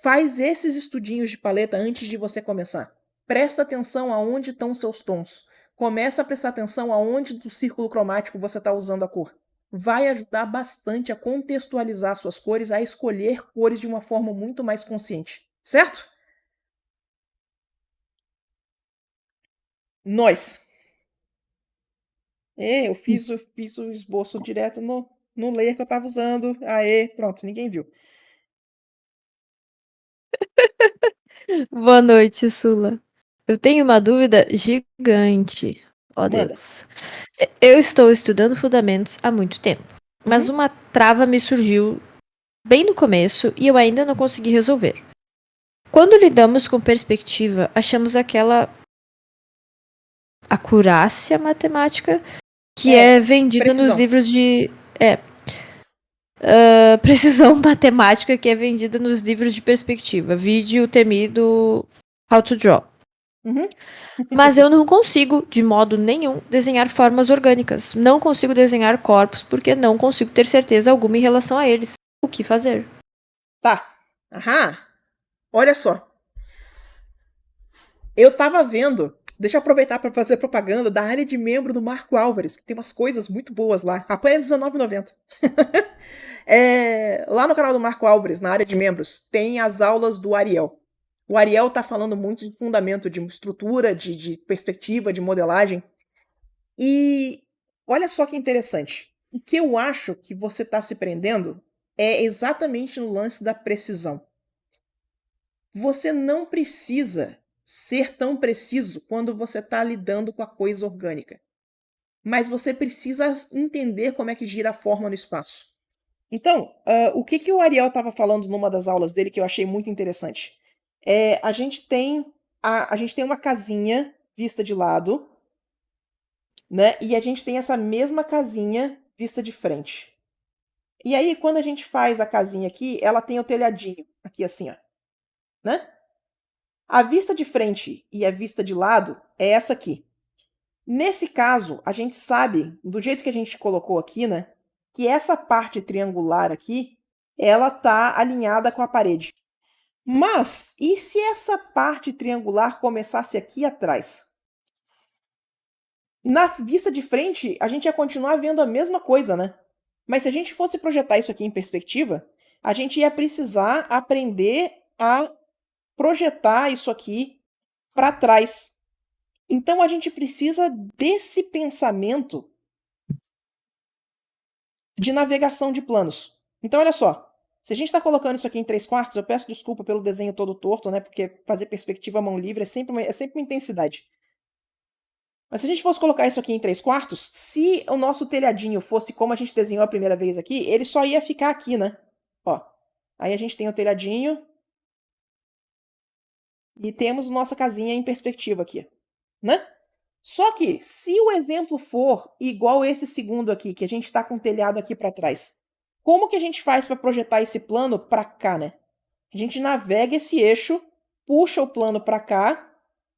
faz esses estudinhos de paleta antes de você começar. Presta atenção aonde estão seus tons. Começa a prestar atenção aonde do círculo cromático você está usando a cor. Vai ajudar bastante a contextualizar suas cores, a escolher cores de uma forma muito mais consciente. Certo? Nós. Eu fiz o esboço direto no layer que eu estava usando. Aê, pronto, ninguém viu. Boa noite, Sula. Eu tenho uma dúvida gigante. Ó Manda. Deus. Eu estou estudando fundamentos há muito tempo, mas Uhum. uma trava me surgiu bem no começo e eu ainda não consegui resolver. Quando lidamos com perspectiva, achamos aquela acurácia matemática que é vendida nos Precisão. livros de. Precisão matemática que é vendida nos livros de perspectiva. Vide o temido How to Draw. Uhum. Mas eu não consigo, de modo nenhum, desenhar formas orgânicas. Não consigo desenhar corpos porque não consigo ter certeza alguma em relação a eles. O que fazer? Tá. Aham. Olha só. Eu tava vendo. Deixa eu aproveitar para fazer propaganda da área de membro do Marco Álvares, que tem umas coisas muito boas lá. Apenas R$19,90. Lá no canal do Marco Álvares, na área de membros, tem as aulas do Ariel. O Ariel tá falando muito de fundamento, de estrutura, de perspectiva, de modelagem. E olha só que interessante. O que eu acho que você está se prendendo é exatamente no lance da precisão. Você não precisa ser tão preciso quando você está lidando com a coisa orgânica, mas você precisa entender como é que gira a forma no espaço. Então, o que o Ariel estava falando numa das aulas dele que eu achei muito interessante, a gente tem uma casinha vista de lado, né, e a gente tem essa mesma casinha vista de frente. E aí, quando a gente faz a casinha aqui, ela tem o telhadinho aqui assim, ó, né? A vista de frente e a vista de lado é essa aqui. Nesse caso, a gente sabe, do jeito que a gente colocou aqui, né, que essa parte triangular aqui, ela tá alinhada com a parede. Mas, e se essa parte triangular começasse aqui atrás? Na vista de frente, a gente ia continuar vendo a mesma coisa, né? Mas se a gente fosse projetar isso aqui em perspectiva, a gente ia precisar aprender a projetar isso aqui para trás. Então a gente precisa desse pensamento de navegação de planos. Então olha só, se a gente está colocando isso aqui em 3/4, eu peço desculpa pelo desenho todo torto, né? Porque fazer perspectiva à mão livre é sempre uma intensidade. Mas se a gente fosse colocar isso aqui em 3/4, se o nosso telhadinho fosse como a gente desenhou a primeira vez aqui, ele só ia ficar aqui, né? Ó, aí a gente tem o telhadinho e temos nossa casinha em perspectiva aqui, né? Só que, se o exemplo for igual esse segundo aqui, que a gente está com o telhado aqui para trás, como que a gente faz para projetar esse plano para cá, né? A gente navega esse eixo, puxa o plano para cá,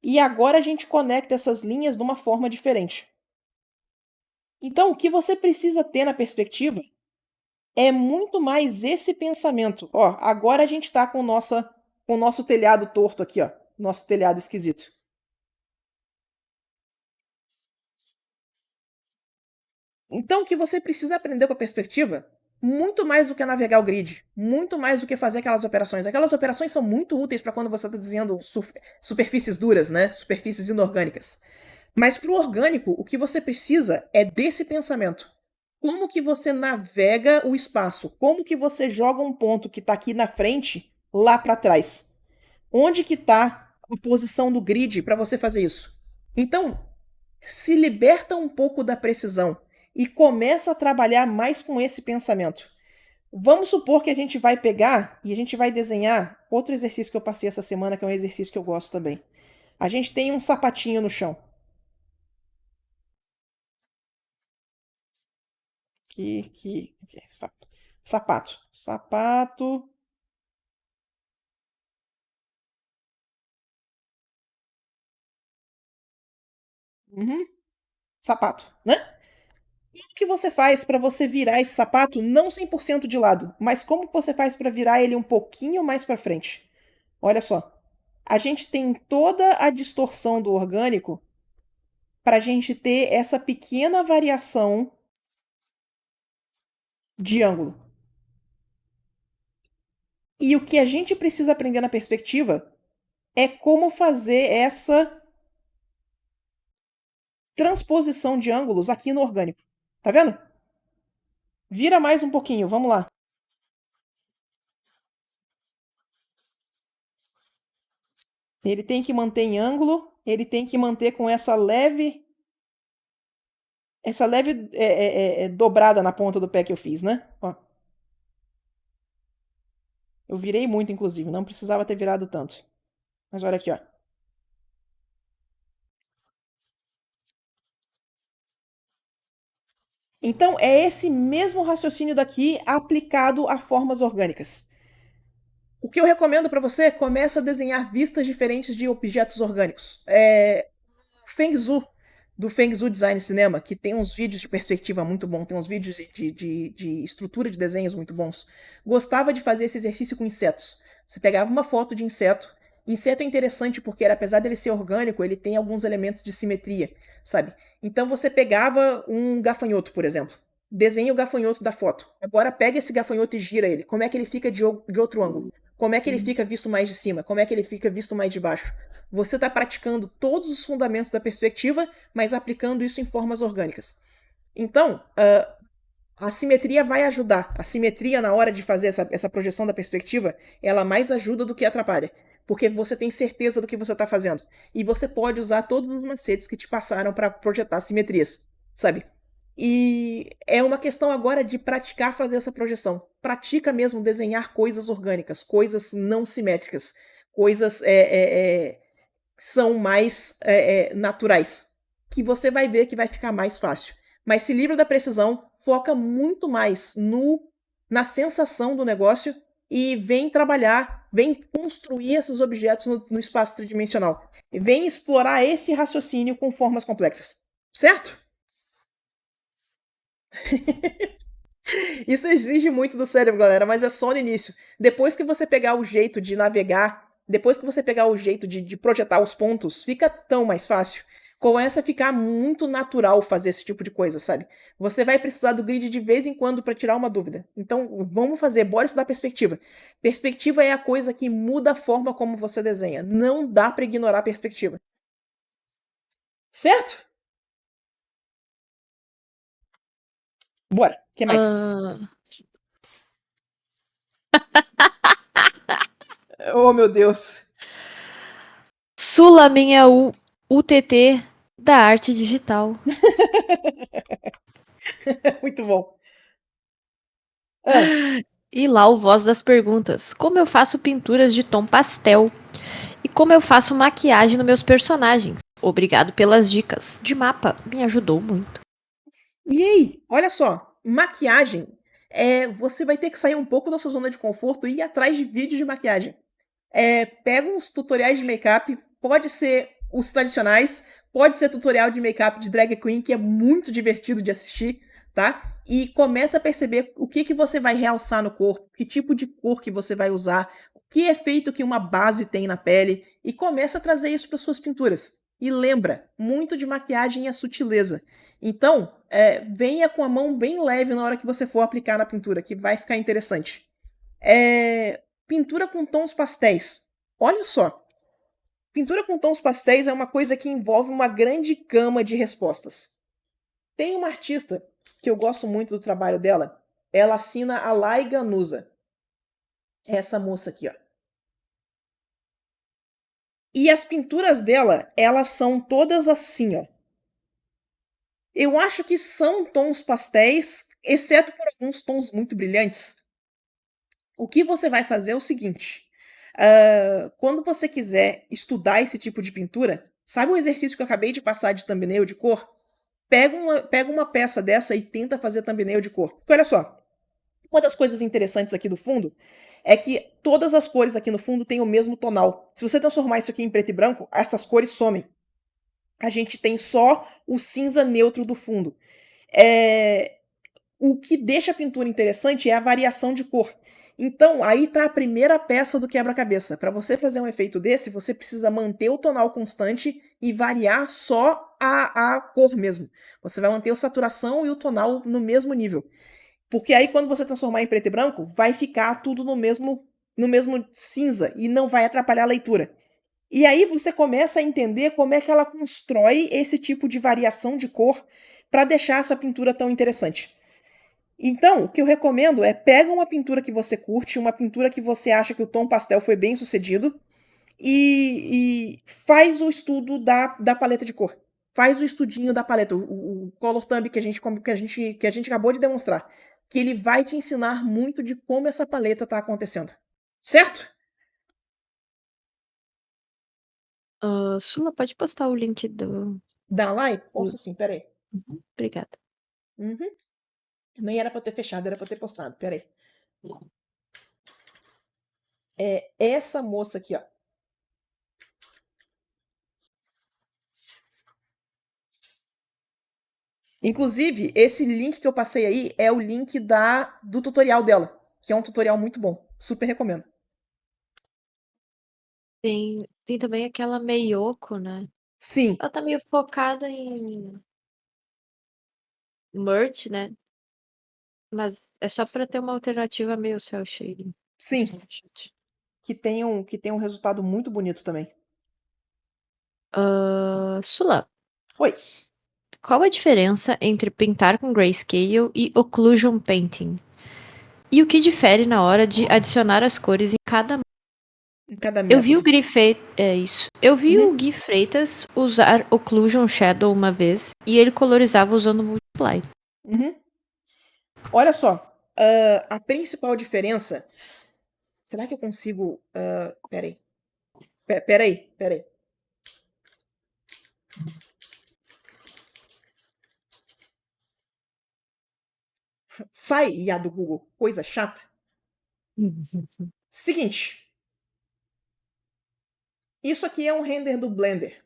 e agora a gente conecta essas linhas de uma forma diferente. Então, o que você precisa ter na perspectiva é muito mais esse pensamento. Ó, agora a gente está com o nosso telhado torto aqui, ó, nosso telhado esquisito. Então, o que você precisa aprender com a perspectiva, muito mais do que navegar o grid, muito mais do que fazer aquelas operações. Aquelas operações são muito úteis para quando você está desenhando superfícies duras, né? Superfícies inorgânicas. Mas para o orgânico, o que você precisa é desse pensamento. Como que você navega o espaço? Como que você joga um ponto que está aqui na frente lá para trás? Onde que está a posição do grid para você fazer isso? Então, se liberta um pouco da precisão e começa a trabalhar mais com esse pensamento. Vamos supor que a gente vai pegar e a gente vai desenhar outro exercício que eu passei essa semana, que é um exercício que eu gosto também. A gente tem um sapatinho no chão. Sapato. Sapato. Uhum. Sapato, né? Como que você faz para você virar esse sapato não 100% de lado, mas como você faz para virar ele um pouquinho mais para frente? Olha só. A gente tem toda a distorção do orgânico para a gente ter essa pequena variação de ângulo. E o que a gente precisa aprender na perspectiva é como fazer essa transposição de ângulos aqui no orgânico. Tá vendo? Vira mais um pouquinho, vamos lá. Ele tem que manter em ângulo, ele tem que manter com essa leve dobrada na ponta do pé que eu fiz, né? Ó. Eu virei muito, inclusive, não precisava ter virado tanto. Mas olha aqui, ó. Então, é esse mesmo raciocínio daqui aplicado a formas orgânicas. O que eu recomendo para você, começa a desenhar vistas diferentes de objetos orgânicos. Feng Zhu, do Feng Zhu Design Cinema, que tem uns vídeos de perspectiva muito bons, tem uns vídeos de estrutura de desenhos muito bons, gostava de fazer esse exercício com insetos. Você pegava uma foto de inseto. Inseto é interessante porque, apesar dele ser orgânico, ele tem alguns elementos de simetria, sabe? Então você pegava um gafanhoto, por exemplo. Desenha o gafanhoto da foto. Agora pega esse gafanhoto e gira ele. Como é que ele fica de outro ângulo? Como é que ele fica visto mais de cima? Como é que ele fica visto mais de baixo? Você está praticando todos os fundamentos da perspectiva, mas aplicando isso em formas orgânicas. Então, a simetria vai ajudar. A simetria, na hora de fazer essa projeção da perspectiva, ela mais ajuda do que atrapalha. porque você tem certeza do que você está fazendo. E você pode usar todos os macetes que te passaram para projetar simetrias, sabe? E é uma questão agora de praticar fazer essa projeção. Pratica mesmo desenhar coisas orgânicas, coisas não simétricas, coisas que são mais naturais, que você vai ver que vai ficar mais fácil. Mas se livra da precisão, foca muito mais na sensação do negócio e vem trabalhar, vem construir esses objetos no espaço tridimensional. E vem explorar esse raciocínio com formas complexas. Certo? Isso exige muito do cérebro, galera, mas é só no início. Depois que você pegar o jeito de navegar, depois que você pegar o jeito de projetar os pontos, fica tão mais fácil. Começa a ficar muito natural fazer esse tipo de coisa, sabe? Você vai precisar do grid de vez em quando para tirar uma dúvida. Então, vamos fazer, bora estudar perspectiva. Perspectiva é a coisa que muda a forma como você desenha. Não dá para ignorar a perspectiva. Certo? Bora. O que mais? Oh, meu Deus. Sula, minha UTT da arte digital. Muito bom. E lá o voz das perguntas. Como eu faço pinturas de tom pastel? E como eu faço maquiagem nos meus personagens? Obrigado pelas dicas. De mapa, me ajudou muito. E aí, olha só, maquiagem, você vai ter que sair um pouco da sua zona de conforto e ir atrás de vídeos de maquiagem. Pega uns tutoriais de make-up, pode ser os tradicionais, pode ser tutorial de make-up de drag queen, que é muito divertido de assistir, tá? E começa a perceber o que você vai realçar no corpo, que tipo de cor que você vai usar, o que efeito que uma base tem na pele, e começa a trazer isso para suas pinturas. E lembra, muito de maquiagem é sutileza. Então, venha com a mão bem leve na hora que você for aplicar na pintura, que vai ficar interessante. Pintura com tons pastéis. Olha só. Pintura com tons pastéis é uma coisa que envolve uma grande gama de respostas. Tem uma artista que eu gosto muito do trabalho dela. Ela assina a Lai Ganusa. Essa moça aqui, ó. E as pinturas dela, elas são todas assim, ó. Eu acho que são tons pastéis, exceto por alguns tons muito brilhantes. O que você vai fazer é o seguinte: quando você quiser estudar esse tipo de pintura, sabe o exercício que eu acabei de passar de thumbnail de cor? Pega uma peça dessa e tenta fazer thumbnail de cor. Porque olha só, uma das coisas interessantes aqui do fundo é que todas as cores aqui no fundo têm o mesmo tonal. Se você transformar isso aqui em preto e branco, essas cores somem. A gente tem só o cinza neutro do fundo. O que deixa a pintura interessante é a variação de cor. Então, aí está a primeira peça do quebra-cabeça. Para você fazer um efeito desse, você precisa manter o tonal constante e variar só a cor mesmo. Você vai manter a saturação e o tonal no mesmo nível. Porque aí, quando você transformar em preto e branco, vai ficar tudo no mesmo cinza e não vai atrapalhar a leitura. E aí você começa a entender como é que ela constrói esse tipo de variação de cor para deixar essa pintura tão interessante. Então, o que eu recomendo é pega uma pintura que você curte, uma pintura que você acha que o tom pastel foi bem sucedido e faz o estudo da paleta de cor. Faz o estudinho da paleta, o Color Thumb que a gente acabou de demonstrar. Que ele vai te ensinar muito de como essa paleta está acontecendo. Certo? Sula, pode postar o link do... Dá like? Posso sim, peraí. Obrigada. Nem era pra eu ter fechado, era pra eu ter postado. Peraí. É essa moça aqui, ó. Inclusive, esse link que eu passei aí é o link do tutorial dela, que é um tutorial muito bom. Super recomendo. Tem também aquela Meiyoko, né? Sim. Ela tá meio focada em merch, né? Mas é só pra ter uma alternativa meio cel shading. Sim. Que tem um resultado muito bonito também. Sula. Oi. Qual a diferença entre pintar com grayscale e occlusion painting? E o que difere na hora de adicionar as cores em cada em cada Eu vi o método. Gui Freitas. É isso. Eu vi Uhum. o Gui Freitas usar Occlusion Shadow uma vez e ele colorizava usando Multiply. Uhum. Olha só, a principal diferença. Será que eu consigo. Peraí. Peraí. Sai, IA do Google, coisa chata. Seguinte. Isso aqui é um render do Blender,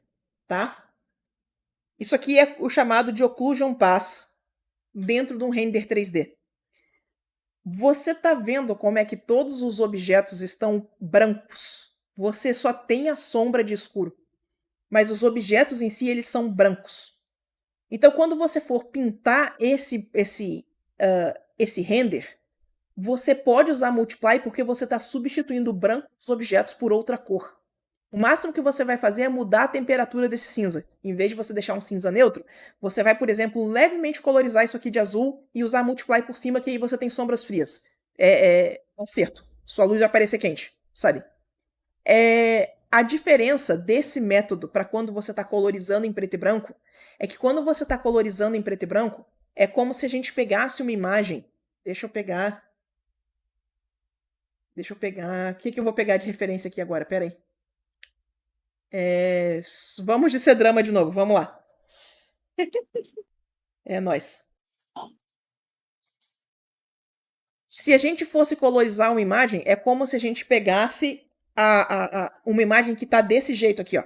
tá? Isso aqui é o chamado de Occlusion Pass dentro de um render 3D. Você tá vendo como é que todos os objetos estão brancos? Você só tem a sombra de escuro, mas os objetos em si eles são brancos. Então, quando você for pintar esse render, você pode usar Multiply porque você está substituindo o branco dos objetos por outra cor. O máximo que você vai fazer é mudar a temperatura desse cinza. Em vez de você deixar um cinza neutro, você vai, por exemplo, levemente colorizar isso aqui de azul e usar Multiply por cima, que aí você tem sombras frias. É acerto. Sua luz vai parecer quente, sabe? A diferença desse método para quando você está colorizando em preto e branco é que quando você está colorizando em preto e branco, é como se a gente pegasse uma imagem. Deixa eu pegar. O que eu vou pegar de referência aqui agora? Pera aí. Vamos de C-drama de novo, vamos lá. É nóis. Se a gente fosse colorizar uma imagem, é como se a gente pegasse uma imagem que está desse jeito aqui, ó.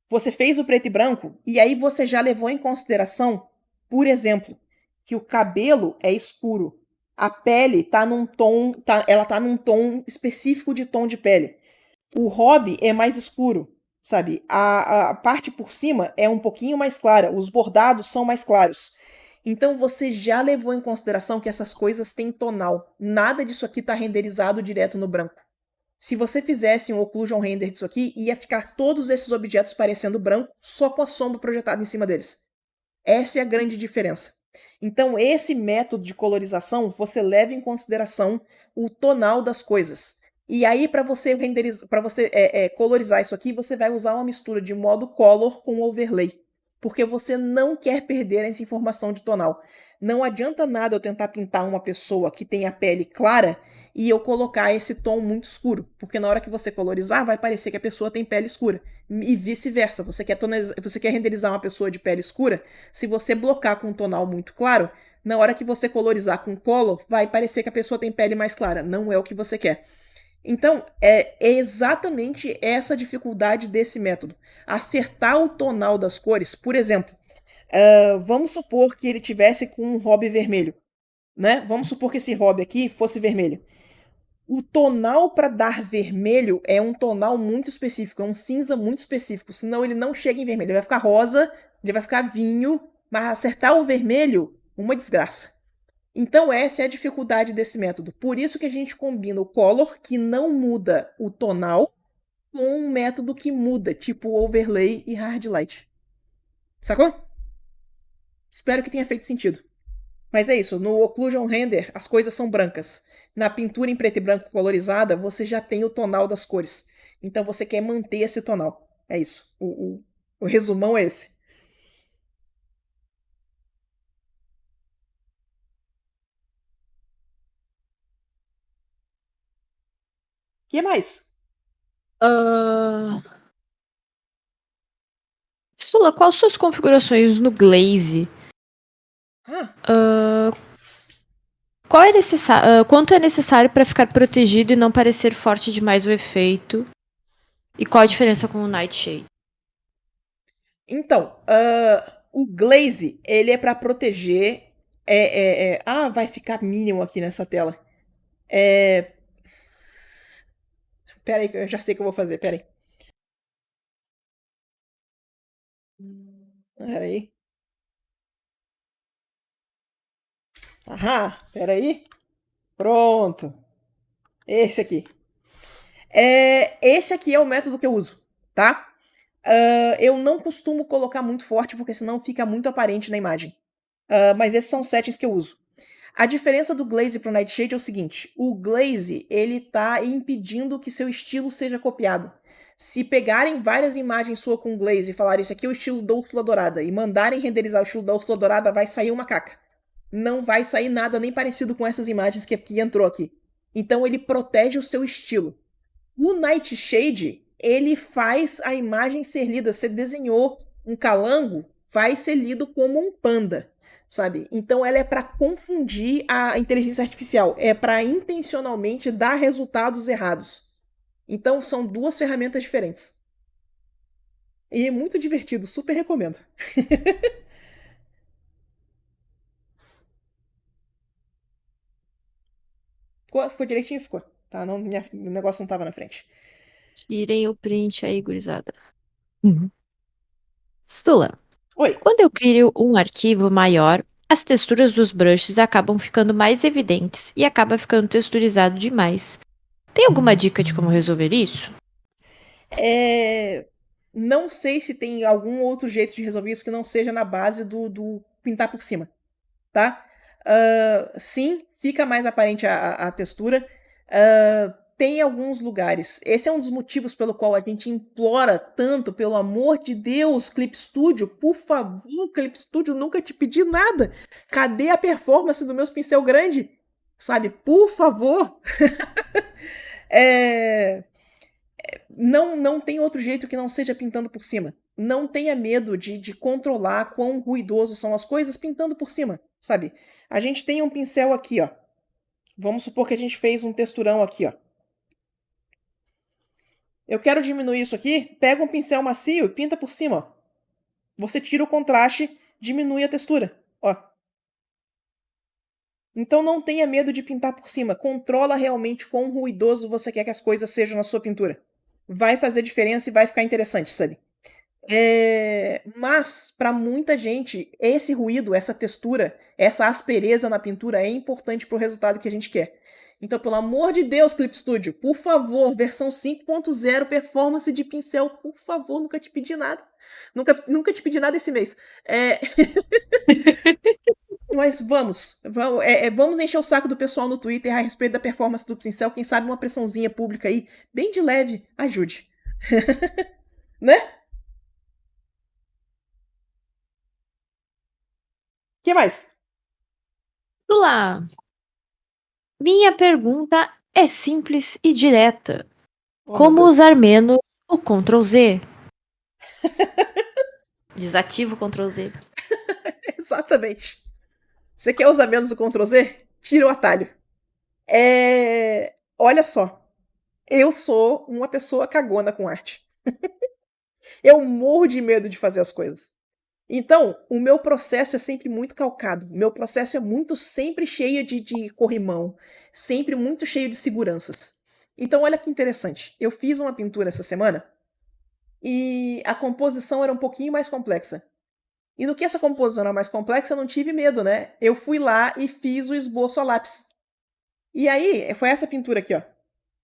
Você fez o preto e branco e aí você já levou em consideração, por exemplo, que o cabelo é escuro, a pele tá num tom, ela tá num tom específico de tom de pele. O hobby é mais escuro, sabe? A parte por cima é um pouquinho mais clara, os bordados são mais claros. Então você já levou em consideração que essas coisas têm tonal. Nada disso aqui está renderizado direto no branco. Se você fizesse um occlusion render disso aqui, ia ficar todos esses objetos parecendo branco, só com a sombra projetada em cima deles. Essa é a grande diferença. Então, esse método de colorização, você leva em consideração o tonal das coisas. E aí, para você colorizar isso aqui, você vai usar uma mistura de modo color com overlay. Porque você não quer perder essa informação de tonal. Não adianta nada eu tentar pintar uma pessoa que tem a pele clara e eu colocar esse tom muito escuro. Porque na hora que você colorizar, vai parecer que a pessoa tem pele escura. E vice-versa. Você quer renderizar uma pessoa de pele escura, se você blocar com um tonal muito claro, na hora que você colorizar com color, vai parecer que a pessoa tem pele mais clara. Não é o que você quer. Então, é exatamente essa dificuldade desse método. Acertar o tonal das cores. Por exemplo, vamos supor que ele tivesse com um hobby vermelho. Né? Vamos supor que esse hobby aqui fosse vermelho. O tonal para dar vermelho é um tonal muito específico, é um cinza muito específico, senão ele não chega em vermelho. Ele vai ficar rosa, ele vai ficar vinho, mas acertar o vermelho, uma desgraça. Então essa é a dificuldade desse método. Por isso que a gente combina o color, que não muda o tonal, com um método que muda, tipo overlay e hard light. Sacou? Espero que tenha feito sentido. Mas é isso, no Occlusion Render as coisas são brancas. Na pintura em preto e branco colorizada, você já tem o tonal das cores. Então você quer manter esse tonal. É isso. O resumão é esse. O que mais? Sula, quais suas configurações no Glaze? Quanto é necessário para ficar protegido e não parecer forte demais o efeito? E qual a diferença com o Nightshade? Então, o Glaze, ele é para proteger. Vai ficar mínimo aqui nessa tela. Pera aí, que eu já sei o que eu vou fazer, pera aí. Pera aí. Pera aí. Pronto. Esse aqui. Esse aqui é o método que eu uso, tá? Eu não costumo colocar muito forte, porque senão fica muito aparente na imagem. Mas esses são os settings que eu uso. A diferença do glaze para o nightshade é o seguinte: o glaze ele tá impedindo que seu estilo seja copiado. Se pegarem várias imagens sua com glaze e falarem isso aqui é o estilo da Úrsula Dourada e mandarem renderizar o estilo da Úrsula Dourada, vai sair uma caca. Não vai sair nada nem parecido com essas imagens que entrou aqui. Então ele protege o seu estilo. O nightshade, ele faz a imagem ser lida. Você desenhou um calango, vai ser lido como um panda, sabe? Então ela é para confundir a inteligência artificial, é para intencionalmente dar resultados errados. Então são duas ferramentas diferentes. E é muito divertido, super recomendo. Ficou direitinho? Ficou. Tá, não, o negócio não tava na frente. Tirem o print aí, gurizada. Uhum. Sula, Oi. quando eu crio um arquivo maior, as texturas dos brushes acabam ficando mais evidentes e acaba ficando texturizado demais. Tem alguma dica de como resolver isso? Não sei se tem algum outro jeito de resolver isso que não seja na base do pintar por cima, tá? Sim, fica mais aparente a textura. Tem alguns lugares. Esse é um dos motivos pelo qual a gente implora tanto, pelo amor de Deus, Clip Studio, por favor, Clip Studio, nunca te pedi nada. Cadê a performance do meus pincel grande? Sabe, por favor. Não tem outro jeito que não seja pintando por cima. Não tenha medo de controlar quão ruidoso são as coisas pintando por cima, sabe? A gente tem um pincel aqui, ó. Vamos supor que a gente fez um texturão aqui, ó. Eu quero diminuir isso aqui, pega um pincel macio e pinta por cima, ó. Você tira o contraste, diminui a textura, ó. Então não tenha medo de pintar por cima. Controla realmente quão ruidoso você quer que as coisas sejam na sua pintura. Vai fazer diferença e vai ficar interessante, sabe? Mas, para muita gente, esse ruído, essa textura, essa aspereza na pintura é importante para o resultado que a gente quer. Então, pelo amor de Deus, Clip Studio, por favor, versão 5.0, performance de pincel, por favor, nunca te pedi nada. Nunca te pedi nada esse mês. Mas vamos encher o saco do pessoal no Twitter a respeito da performance do pincel. Quem sabe uma pressãozinha pública aí, bem de leve, ajude. Né? O que mais? Sula, minha pergunta é simples e direta. Oh, Como usar menos o Ctrl Z? Desativa o Ctrl Z. Exatamente. Você quer usar menos o Ctrl Z? Tira o atalho. Olha só. Eu sou uma pessoa cagona com arte. Eu morro de medo de fazer as coisas. Então, o meu processo é sempre muito calcado. O meu processo é muito sempre cheio de corrimão. Sempre muito cheio de seguranças. Então, olha que interessante. Eu fiz uma pintura essa semana e a composição era um pouquinho mais complexa. E no que essa composição era mais complexa, eu não tive medo, né? Eu fui lá e fiz o esboço a lápis. E aí, foi essa pintura aqui, ó.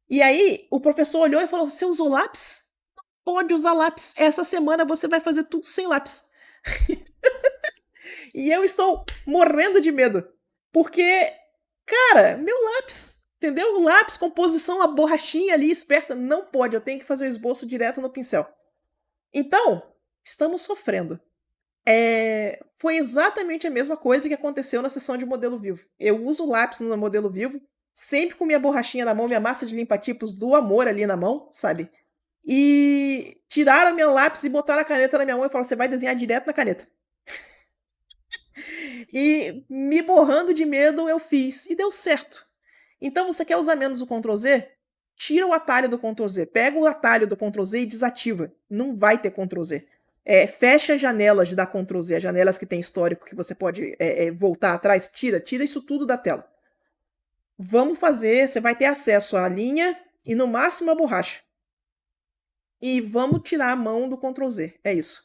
E aí, o professor olhou e falou: Você usou lápis? Não pode usar lápis. Essa semana você vai fazer tudo sem lápis. E eu estou morrendo de medo. Porque, cara, meu lápis. Entendeu? O lápis, composição, a borrachinha ali esperta. Não pode, eu tenho que fazer o esboço direto no pincel. Então, estamos sofrendo. Foi exatamente a mesma coisa que aconteceu na sessão de modelo vivo. Eu uso lápis no modelo vivo, sempre com minha borrachinha na mão, minha massa de limpa-tipos do amor ali na mão, sabe? E tiraram minha lápis e botaram a caneta na minha mão e falaram: você vai desenhar direto na caneta. E me borrando de medo, eu fiz. E deu certo. Então, você quer usar menos o Ctrl Z? Tira o atalho do Ctrl Z. Pega o atalho do Ctrl Z e desativa. Não vai ter Ctrl Z. Fecha as janelas da Ctrl Z, as janelas que tem histórico que você pode voltar atrás. Tira isso tudo da tela. Vamos fazer, você vai ter acesso à linha e no máximo a borracha. E vamos tirar a mão do Ctrl Z. É isso.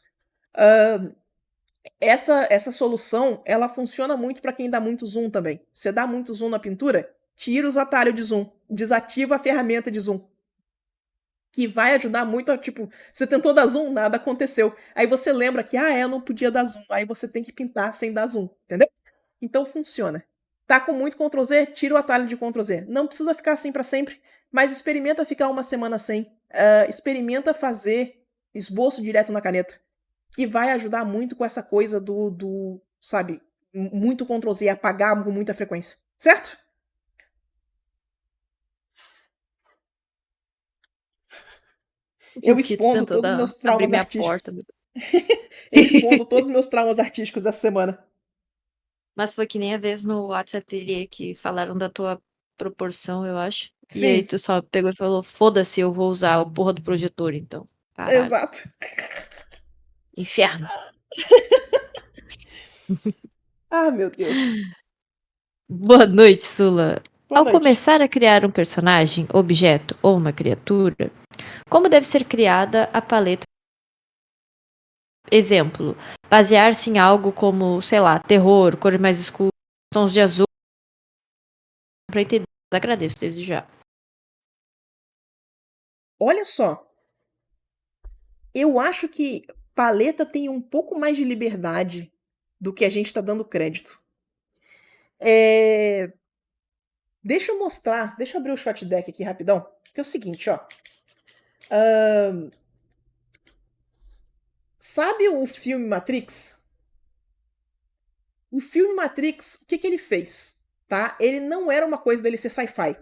Essa solução, ela funciona muito para quem dá muito zoom também. Você dá muito zoom na pintura? Tira os atalhos de zoom. Desativa a ferramenta de zoom. Que vai ajudar muito tipo, você tentou dar zoom, nada aconteceu. Aí você lembra que, eu não podia dar zoom. Aí você tem que pintar sem dar zoom, entendeu? Então funciona. Tá com muito Ctrl Z, tira o atalho de Ctrl Z. Não precisa ficar assim para sempre, mas experimenta ficar uma semana sem. Experimenta fazer esboço direto na caneta, que vai ajudar muito com essa coisa sabe, muito Ctrl Z, apagar com muita frequência. Certo? Eu O Tito expondo todos os tentando meus abrir traumas minha porta. artísticos. Eu expondo todos os meus traumas artísticos essa semana. Mas foi que nem a vez no WhatsApp Ateliê que falaram da tua proporção, eu acho. E aí Sim, tu só pegou e falou, foda-se, eu vou usar a porra do projetor, então. Caralho. exato. Inferno. Ah, meu Deus. Boa noite, Sula. Boa Ao noite. começar a criar um personagem, objeto ou uma criatura, como deve ser criada a paleta? Exemplo, basear-se em algo como, sei lá, terror, cores mais escuras, tons de azul, para entender. Agradeço desde já. Olha só. Eu acho que paleta tem um pouco mais de liberdade do que a gente está dando crédito. Deixa eu abrir o shot deck aqui rapidão. Que é o seguinte, ó. Sabe o filme Matrix? O filme Matrix, o que ele fez? Tá? Ele não era uma coisa dele ser sci-fi.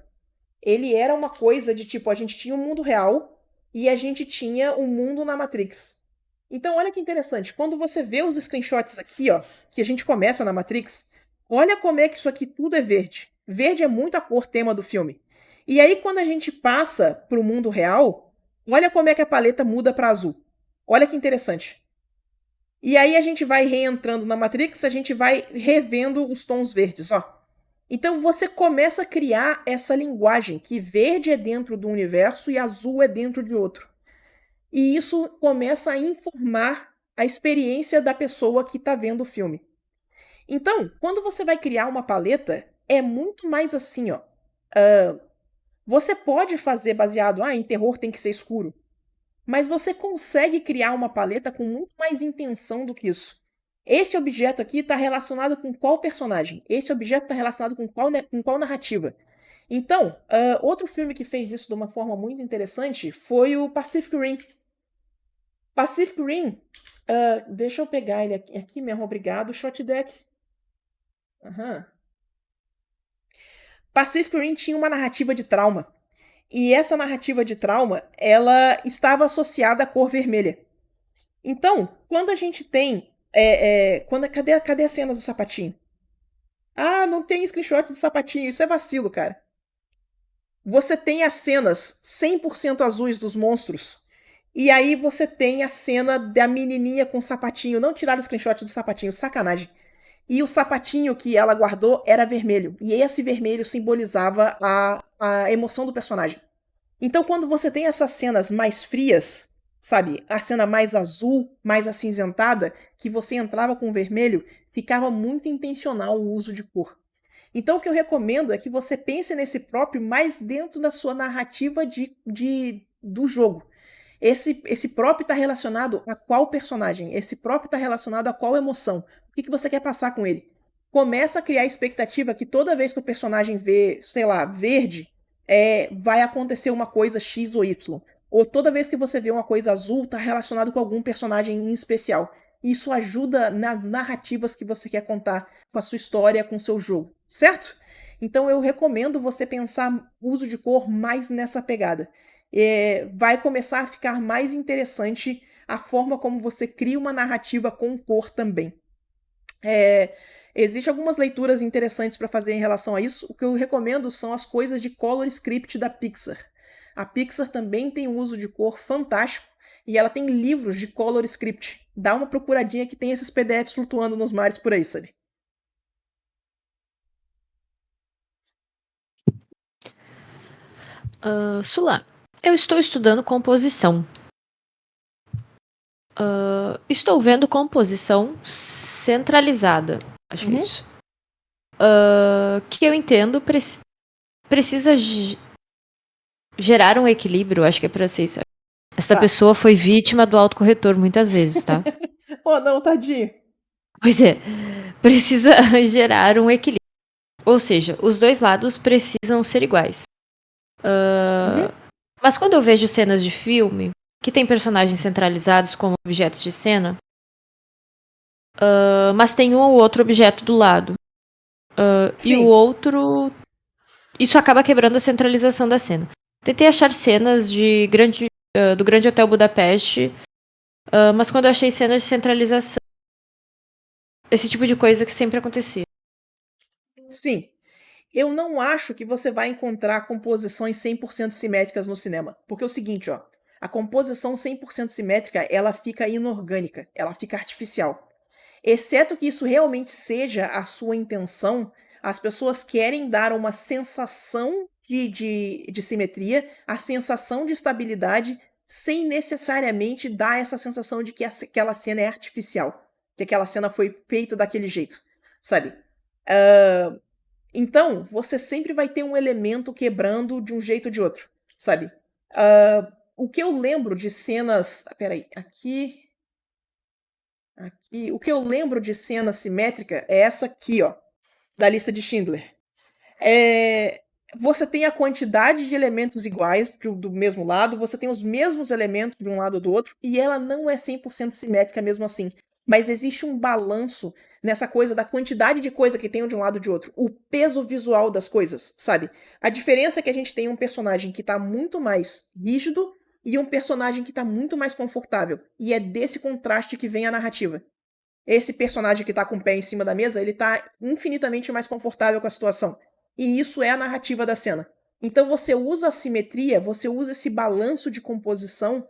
Ele era uma coisa de tipo, a gente tinha um mundo real e a gente tinha um mundo na Matrix. Então, olha que interessante. Quando você vê os screenshots aqui, ó, que a gente começa na Matrix, olha como é que isso aqui tudo é verde. Verde é muito a cor tema do filme. E aí, quando a gente passa pro mundo real, olha como é que a paleta muda para azul. Olha que interessante. E aí a gente vai reentrando na Matrix, a gente vai revendo os tons verdes, ó. Então você começa a criar essa linguagem que verde é dentro do universo e azul é dentro de outro. E isso começa a informar a experiência da pessoa que está vendo o filme. Então, quando você vai criar uma paleta, é muito mais assim, ó. Você pode fazer baseado, em terror tem que ser escuro. Mas você consegue criar uma paleta com muito mais intenção do que isso. Esse objeto aqui está relacionado com qual personagem? Esse objeto está relacionado com qual narrativa? Então, outro filme que fez isso de uma forma muito interessante foi o Pacific Rim. Pacific Rim, deixa eu pegar ele aqui mesmo, obrigado, Shot Deck. Pacific Rim tinha uma narrativa de trauma. E essa narrativa de trauma, ela estava associada à cor vermelha. Então, quando a gente tem. Cadê as cenas do sapatinho? Ah, não tem screenshot do sapatinho. Isso é vacilo, cara. Você tem as cenas 100% azuis dos monstros. E aí você tem a cena da menininha com o sapatinho. Não tiraram o screenshot do sapatinho, sacanagem. E o sapatinho que ela guardou era vermelho. E esse vermelho simbolizava a emoção do personagem. Então, quando você tem essas cenas mais frias, sabe, a cena mais azul, mais acinzentada, que você entrava com vermelho, ficava muito intencional o uso de cor. Então, o que eu recomendo é que você pense nesse próprio mais dentro da sua narrativa do jogo. Esse próprio está relacionado a qual personagem? Esse próprio está relacionado a qual emoção? O que você quer passar com ele? Começa a criar a expectativa que toda vez que o personagem vê, sei lá, verde, vai acontecer uma coisa X ou Y. Ou toda vez que você vê uma coisa azul, está relacionado com algum personagem em especial. Isso ajuda nas narrativas que você quer contar com a sua história, com o seu jogo, certo? Então eu recomendo você pensar uso de cor mais nessa pegada. Vai começar a ficar mais interessante a forma como você cria uma narrativa com cor também. Existem algumas leituras interessantes para fazer em relação a isso. O que eu recomendo são as coisas de color script da Pixar. A Pixar também tem um uso de cor fantástico e ela tem livros de color script. Dá uma procuradinha que tem esses PDFs flutuando nos mares por aí, sabe? Sula, eu estou estudando composição. Estou vendo composição centralizada. Acho que é isso. Que eu entendo precisa gerar um equilíbrio. Acho que é pra ser isso. Essa pessoa foi vítima do autocorretor muitas vezes, tá? Oh, não, tadinho. Pois é. Precisa gerar um equilíbrio. Ou seja, os dois lados precisam ser iguais. Uhum. Mas quando eu vejo cenas de filme que tem personagens centralizados como objetos de cena, mas tem um ou outro objeto do lado, e o Sim. outro. Isso acaba quebrando a centralização da cena. Tentei achar cenas do Grande Hotel Budapeste, mas quando eu achei cenas de centralização, esse tipo de coisa que sempre acontecia. Sim. Eu não acho que você vai encontrar composições 100% simétricas no cinema, porque é o seguinte, ó, a composição 100% simétrica, ela fica inorgânica, ela fica artificial. Exceto que isso realmente seja a sua intenção, as pessoas querem dar uma sensação de simetria, a sensação de estabilidade, sem necessariamente dar essa sensação de que aquela cena é artificial, que aquela cena foi feita daquele jeito, sabe? Então, você sempre vai ter um elemento quebrando de um jeito ou de outro, sabe? O que eu lembro de cenas. Peraí, aqui. Aqui. O que eu lembro de cena simétrica é essa aqui, ó. Da lista de Schindler. É, você tem a quantidade de elementos iguais do mesmo lado, você tem os mesmos elementos de um lado ou do outro, e ela não é 100% simétrica mesmo assim. Mas existe um balanço nessa coisa da quantidade de coisa que tem um de um lado e de outro. O peso visual das coisas, sabe? A diferença é que a gente tem um personagem que tá muito mais rígido e um personagem que tá muito mais confortável. E é desse contraste que vem a narrativa. Esse personagem que tá com o pé em cima da mesa, ele tá infinitamente mais confortável com a situação. E isso é a narrativa da cena. Então você usa a simetria, você usa esse balanço de composição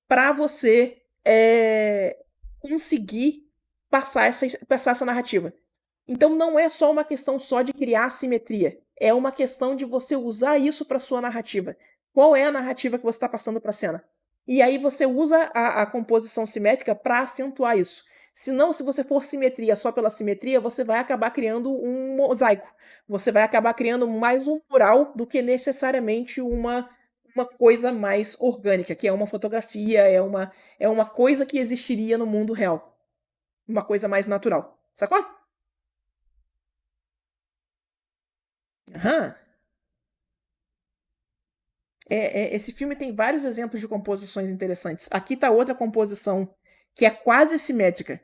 para você conseguir passar essa narrativa. Então não é só uma questão só de criar simetria, é uma questão de você usar isso para sua narrativa. Qual é a narrativa que você está passando para a cena? E aí você usa a composição simétrica para acentuar isso. Senão, se você for simetria só pela simetria, você vai acabar criando um mosaico. Você vai acabar criando mais um mural do que necessariamente uma coisa mais orgânica, que é uma fotografia, é uma coisa que existiria no mundo real. Uma coisa mais natural. Sacou? Aham. Esse filme tem vários exemplos de composições interessantes. Aqui tá outra composição que é quase simétrica.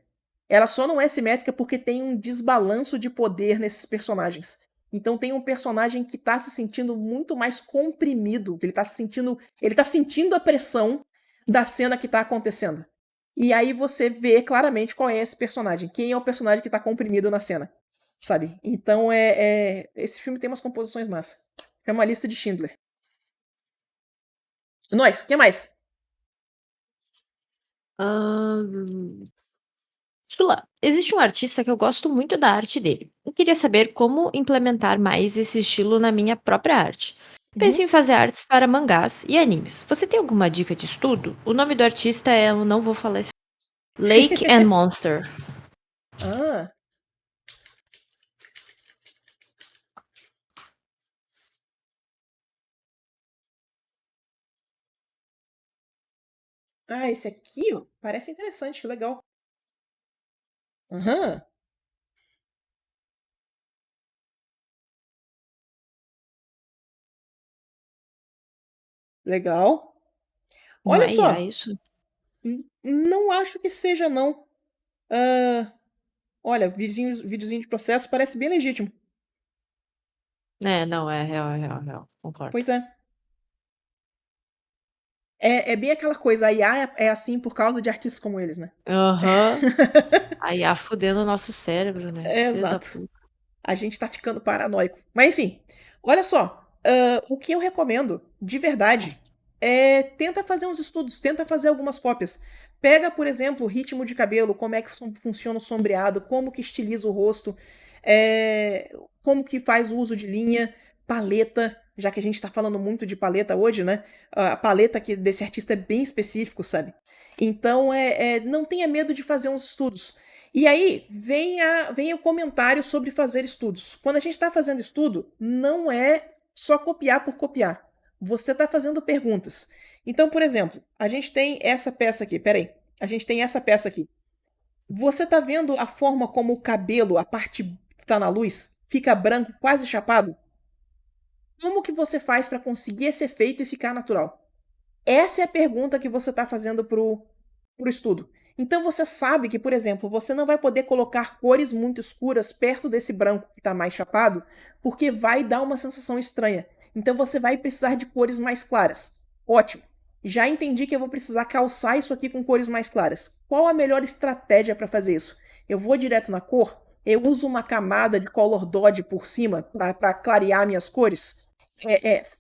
Ela só não é simétrica porque tem um desbalanço de poder nesses personagens. Então tem um personagem que tá se sentindo muito mais comprimido, que ele tá sentindo a pressão da cena que tá acontecendo. E aí você vê claramente qual é esse personagem, quem é o personagem que tá comprimido na cena, sabe? Então esse filme tem umas composições massas. É uma lista de Schindler. Nós, o que mais? Ahn, Sula, existe um artista que eu gosto muito da arte dele. Eu queria saber como implementar mais esse estilo na minha própria arte. Penso Uhum. em fazer artes para mangás e animes. Você tem alguma dica de estudo? O nome do artista é, eu não vou falar isso. Lake and Monster. Ah, esse aqui, ó, parece interessante, legal. Aham, legal. Não Olha é IA só, isso? não acho que seja, não. Ah, olha, videozinho de processo parece bem legítimo. É, não, é real, é real, é real. Concordo. Pois é. É bem aquela coisa, a IA é assim por causa de artistas como eles, né? Aham. A IA fudendo o nosso cérebro, né? É, Filho da exato. puta. A gente tá ficando paranoico. Mas enfim, olha só. O que eu recomendo, de verdade, tenta fazer uns estudos, tenta fazer algumas cópias. Pega, por exemplo, o ritmo de cabelo, como é que funciona o sombreado, como que estiliza o rosto, como que faz o uso de linha, paleta, já que a gente tá falando muito de paleta hoje, né? A paleta aqui desse artista é bem específico, sabe? Então, não tenha medo de fazer uns estudos. E aí vem o comentário sobre fazer estudos. Quando a gente está fazendo estudo, não é só copiar por copiar. Você está fazendo perguntas. Então, por exemplo, a gente tem essa peça aqui. Peraí. A gente tem essa peça aqui. Você está vendo a forma como o cabelo, a parte que está na luz, fica branco, quase chapado? Como que você faz para conseguir esse efeito e ficar natural? Essa é a pergunta que você está fazendo pro estudo. Então você sabe que, por exemplo, você não vai poder colocar cores muito escuras perto desse branco que está mais chapado, porque vai dar uma sensação estranha. Então você vai precisar de cores mais claras. Ótimo. Já entendi que eu vou precisar calçar isso aqui com cores mais claras. Qual a melhor estratégia para fazer isso? Eu vou direto na cor? Eu uso uma camada de Color Dodge por cima para clarear minhas cores?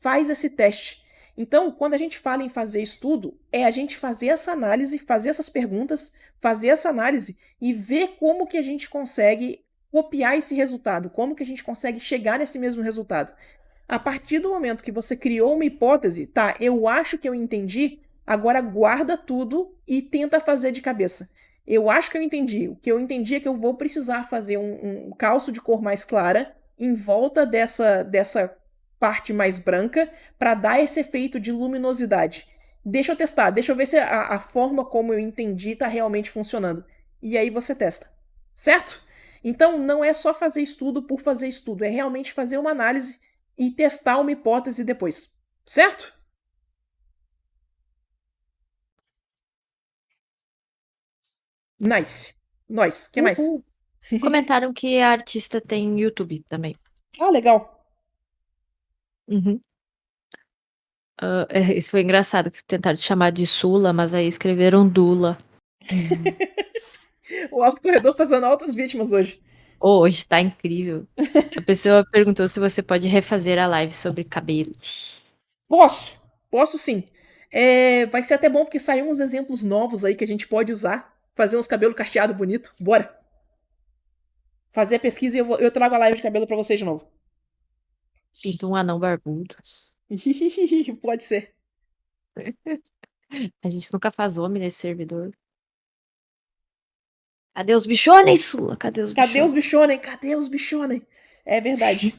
Faz esse teste. Então, quando a gente fala em fazer estudo, é a gente fazer essa análise, fazer essas perguntas, fazer essa análise e ver como que a gente consegue copiar esse resultado, como que a gente consegue chegar nesse mesmo resultado. A partir do momento que você criou uma hipótese, tá, eu acho que eu entendi, agora guarda tudo e tenta fazer de cabeça. Eu acho que eu entendi. O que eu entendi é que eu vou precisar fazer um calço de cor mais clara em volta dessa parte mais branca para dar esse efeito de luminosidade. Deixa eu testar, deixa eu ver se a forma como eu entendi está realmente funcionando. E aí você testa. Certo? Então não é só fazer estudo por fazer estudo, é realmente fazer uma análise e testar uma hipótese depois. Certo? Nice. Nós. O que mais? Uhul. Comentaram que a artista tem YouTube também. Ah, legal. Uhum. Isso foi engraçado, que tentaram chamar de Sula, mas aí escreveram Dula. O Alto Corredor fazendo altas vítimas hoje. Hoje tá incrível. A pessoa perguntou se você pode refazer a live sobre cabelos. Posso. Posso sim. Vai ser até bom porque saíram uns exemplos novos aí que a gente pode usar. Fazer uns cabelos cacheados bonito. Bora. Fazer a pesquisa e eu trago a live de cabelo pra vocês de novo. Sinto um anão barbudo. Pode ser. A gente nunca faz homem nesse servidor. Cadê os bichones, Sula? Cadê os Cadê os bichones? bichonem? Cadê os bichonem? É verdade.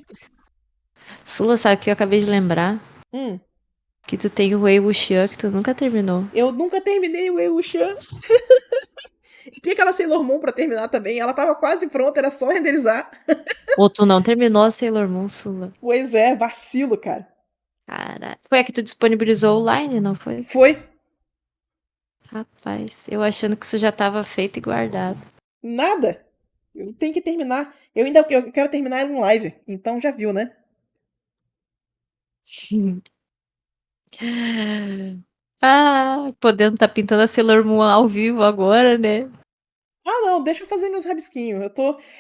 Sula, sabe o que eu acabei de lembrar? Hum, Que tu tem o Wei Wuxian que tu nunca terminou. eu nunca terminei o Eushan. E tem aquela Sailor Moon pra terminar também. Ela tava quase pronta, era só renderizar. Ou tu não terminou a Sailor Moon, Sula? Pois é, vacilo, cara. Caralho. Foi a que tu disponibilizou online, não foi? Foi. Rapaz, eu achando que isso já tava feito e guardado. Nada. Eu tenho que terminar. Eu quero terminar ela em live. Então já viu, né? Podendo tá pintando a Sailor Moon ao vivo agora, né? Ah, não, deixa eu fazer meus rabisquinhos.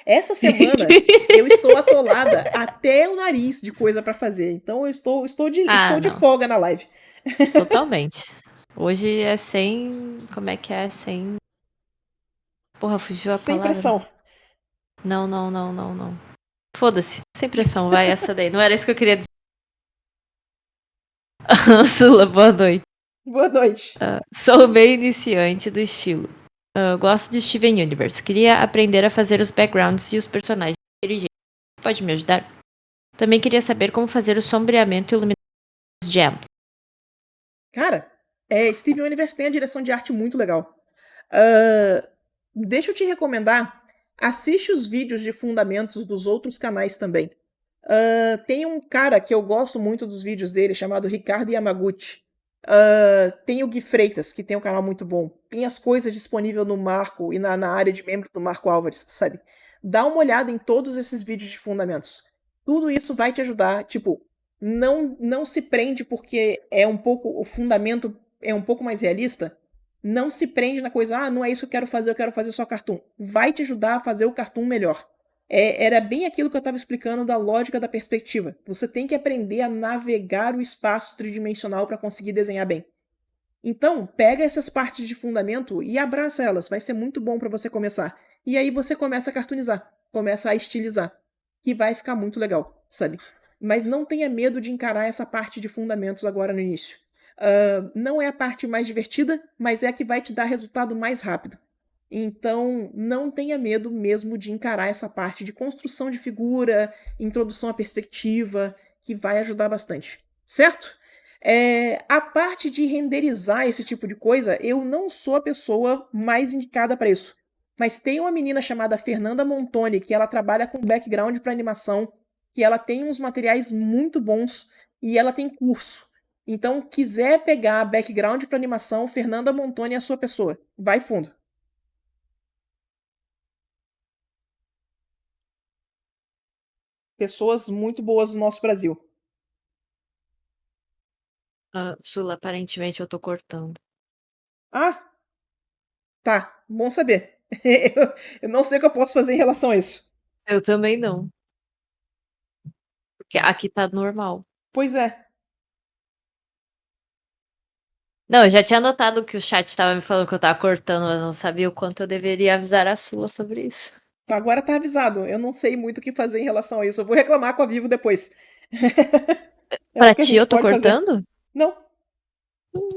Essa semana eu estou atolada até o nariz de coisa pra fazer. Então eu estou de Não. folga na live. Totalmente. Hoje é sem. Como é que é? Sem. Porra, fugiu a Sem palavra. pressão. Não, não, não, não, não. Foda-se. Sem pressão, vai essa daí. Não era isso que eu queria dizer. Sula, boa noite. Boa noite. Sou bem iniciante do estilo. Gosto de Steven Universe. Queria aprender a fazer os backgrounds e os personagens inteligentes. Pode me ajudar? Também queria saber como fazer o sombreamento e iluminação dos gems. Cara, Steven Universe tem a direção de arte muito legal. Ah, deixa eu te recomendar. Assiste os vídeos de fundamentos dos outros canais também. Tem um cara que eu gosto muito dos vídeos dele, chamado Ricardo Yamaguchi. Tem o Gui Freitas, que tem um canal muito bom. Tem as coisas disponíveis no Marco e na área de membro do Marco Álvares, sabe? Dá uma olhada em todos esses vídeos de fundamentos. Tudo isso vai te ajudar. Tipo, não se prende porque o fundamento é um pouco mais realista. Não se prende na coisa, não é isso que eu quero fazer só cartoon. Vai te ajudar a fazer o cartoon melhor. Era bem aquilo que eu estava explicando da lógica da perspectiva. Você tem que aprender a navegar o espaço tridimensional para conseguir desenhar bem. Então, pega essas partes de fundamento e abraça elas. Vai ser muito bom para você começar. E aí você começa a cartoonizar, começa a estilizar, que vai ficar muito legal, sabe? Mas não tenha medo de encarar essa parte de fundamentos agora no início. Não é a parte mais divertida, mas é a que vai te dar resultado mais rápido. Então, não tenha medo mesmo de encarar essa parte de construção de figura, introdução à perspectiva, que vai ajudar bastante. Certo? A parte de renderizar esse tipo de coisa, eu não sou a pessoa mais indicada para isso. Mas tem uma menina chamada Fernanda Montoni, que ela trabalha com background para animação, que ela tem uns materiais muito bons e ela tem curso. Então, quiser pegar background para animação, Fernanda Montoni é a sua pessoa. Vai fundo. Pessoas muito boas no nosso Brasil. Sula, aparentemente eu tô cortando. Ah, tá. Bom saber. Eu não sei o que eu posso fazer em relação a isso. Eu também não. Porque aqui tá normal. Pois é. Não, eu já tinha notado que o chat estava me falando que eu tava cortando, mas não sabia o quanto eu deveria avisar a Sula sobre isso. Agora tá avisado. Eu não sei muito o que fazer em relação a isso. Eu vou reclamar com a Vivo depois. É o Pra que a ti gente eu tô pode fazer. cortando? Não,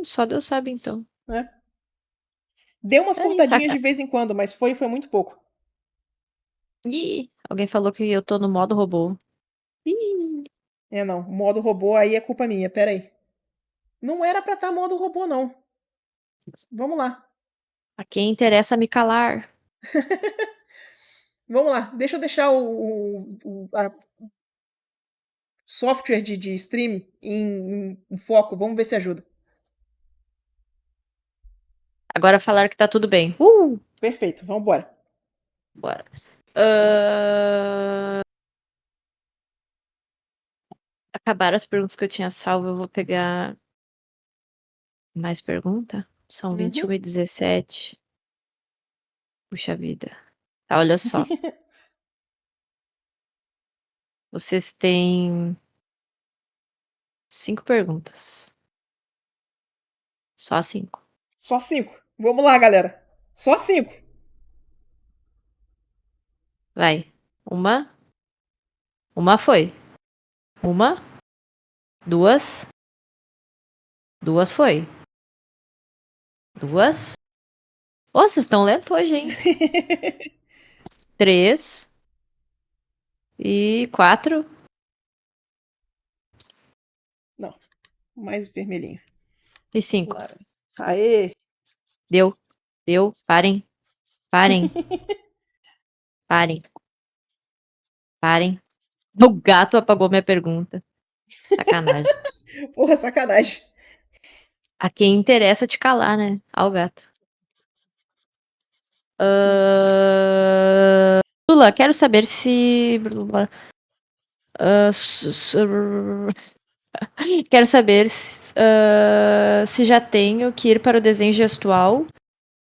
Só Deus sabe então. né? Deu umas É isso. cortadinhas de vez em quando, mas foi muito pouco. Ih, alguém falou que eu tô no modo robô. Ih, É, não. Modo robô aí é culpa minha. Pera aí. Não era pra estar modo robô, não. Vamos lá. a quem interessa me calar. Vamos lá. Deixa eu deixar a software de stream em foco. Vamos ver se ajuda. Agora falaram que tá tudo bem. Perfeito. Vamos embora. Bora. Acabaram as perguntas que eu tinha salvo. Eu vou pegar mais pergunta. São Uhum. 21h17. Puxa vida. Tá, olha só. Vocês têm 5 perguntas. Só 5. Só 5. Vamos lá, galera. Só 5. Vai. Uma foi. Uma. Duas. Duas foi. Duas. Ô, vocês estão lentos hoje, hein? 3. E 4. Não. Mais vermelhinho. E 5. Claro. Aê. Deu. Deu. Parem. Parem. Parem. Parem. O gato apagou minha pergunta. Sacanagem. Porra, sacanagem. A quem interessa te calar, né? Ao gato. Lula, quero saber se. Quero saber se já tenho que ir para o desenho gestual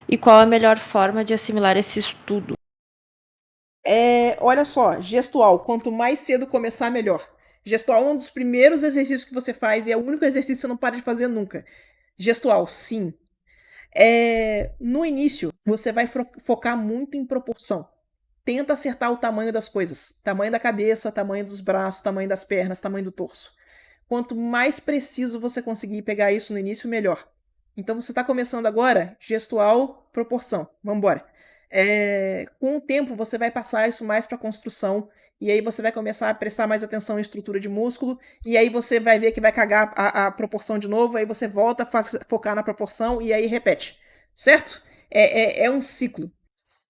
e qual a melhor forma de assimilar esse estudo. Olha só, gestual. Quanto mais cedo começar, melhor. Gestual é um dos primeiros exercícios que você faz e é o único exercício que você não para de fazer nunca. Gestual, sim. No início, você vai focar muito em proporção. Tenta acertar o tamanho das coisas. Tamanho da cabeça, tamanho dos braços, tamanho das pernas, tamanho do torso. Quanto mais preciso você conseguir pegar isso no início, melhor. Então você está começando agora, gestual, proporção. Vamos embora. Com o tempo, você vai passar isso mais para construção, e aí você vai começar a prestar mais atenção em estrutura de músculo, e aí você vai ver que vai cagar a proporção de novo, aí você volta a focar na proporção, e aí repete. Certo? É um ciclo.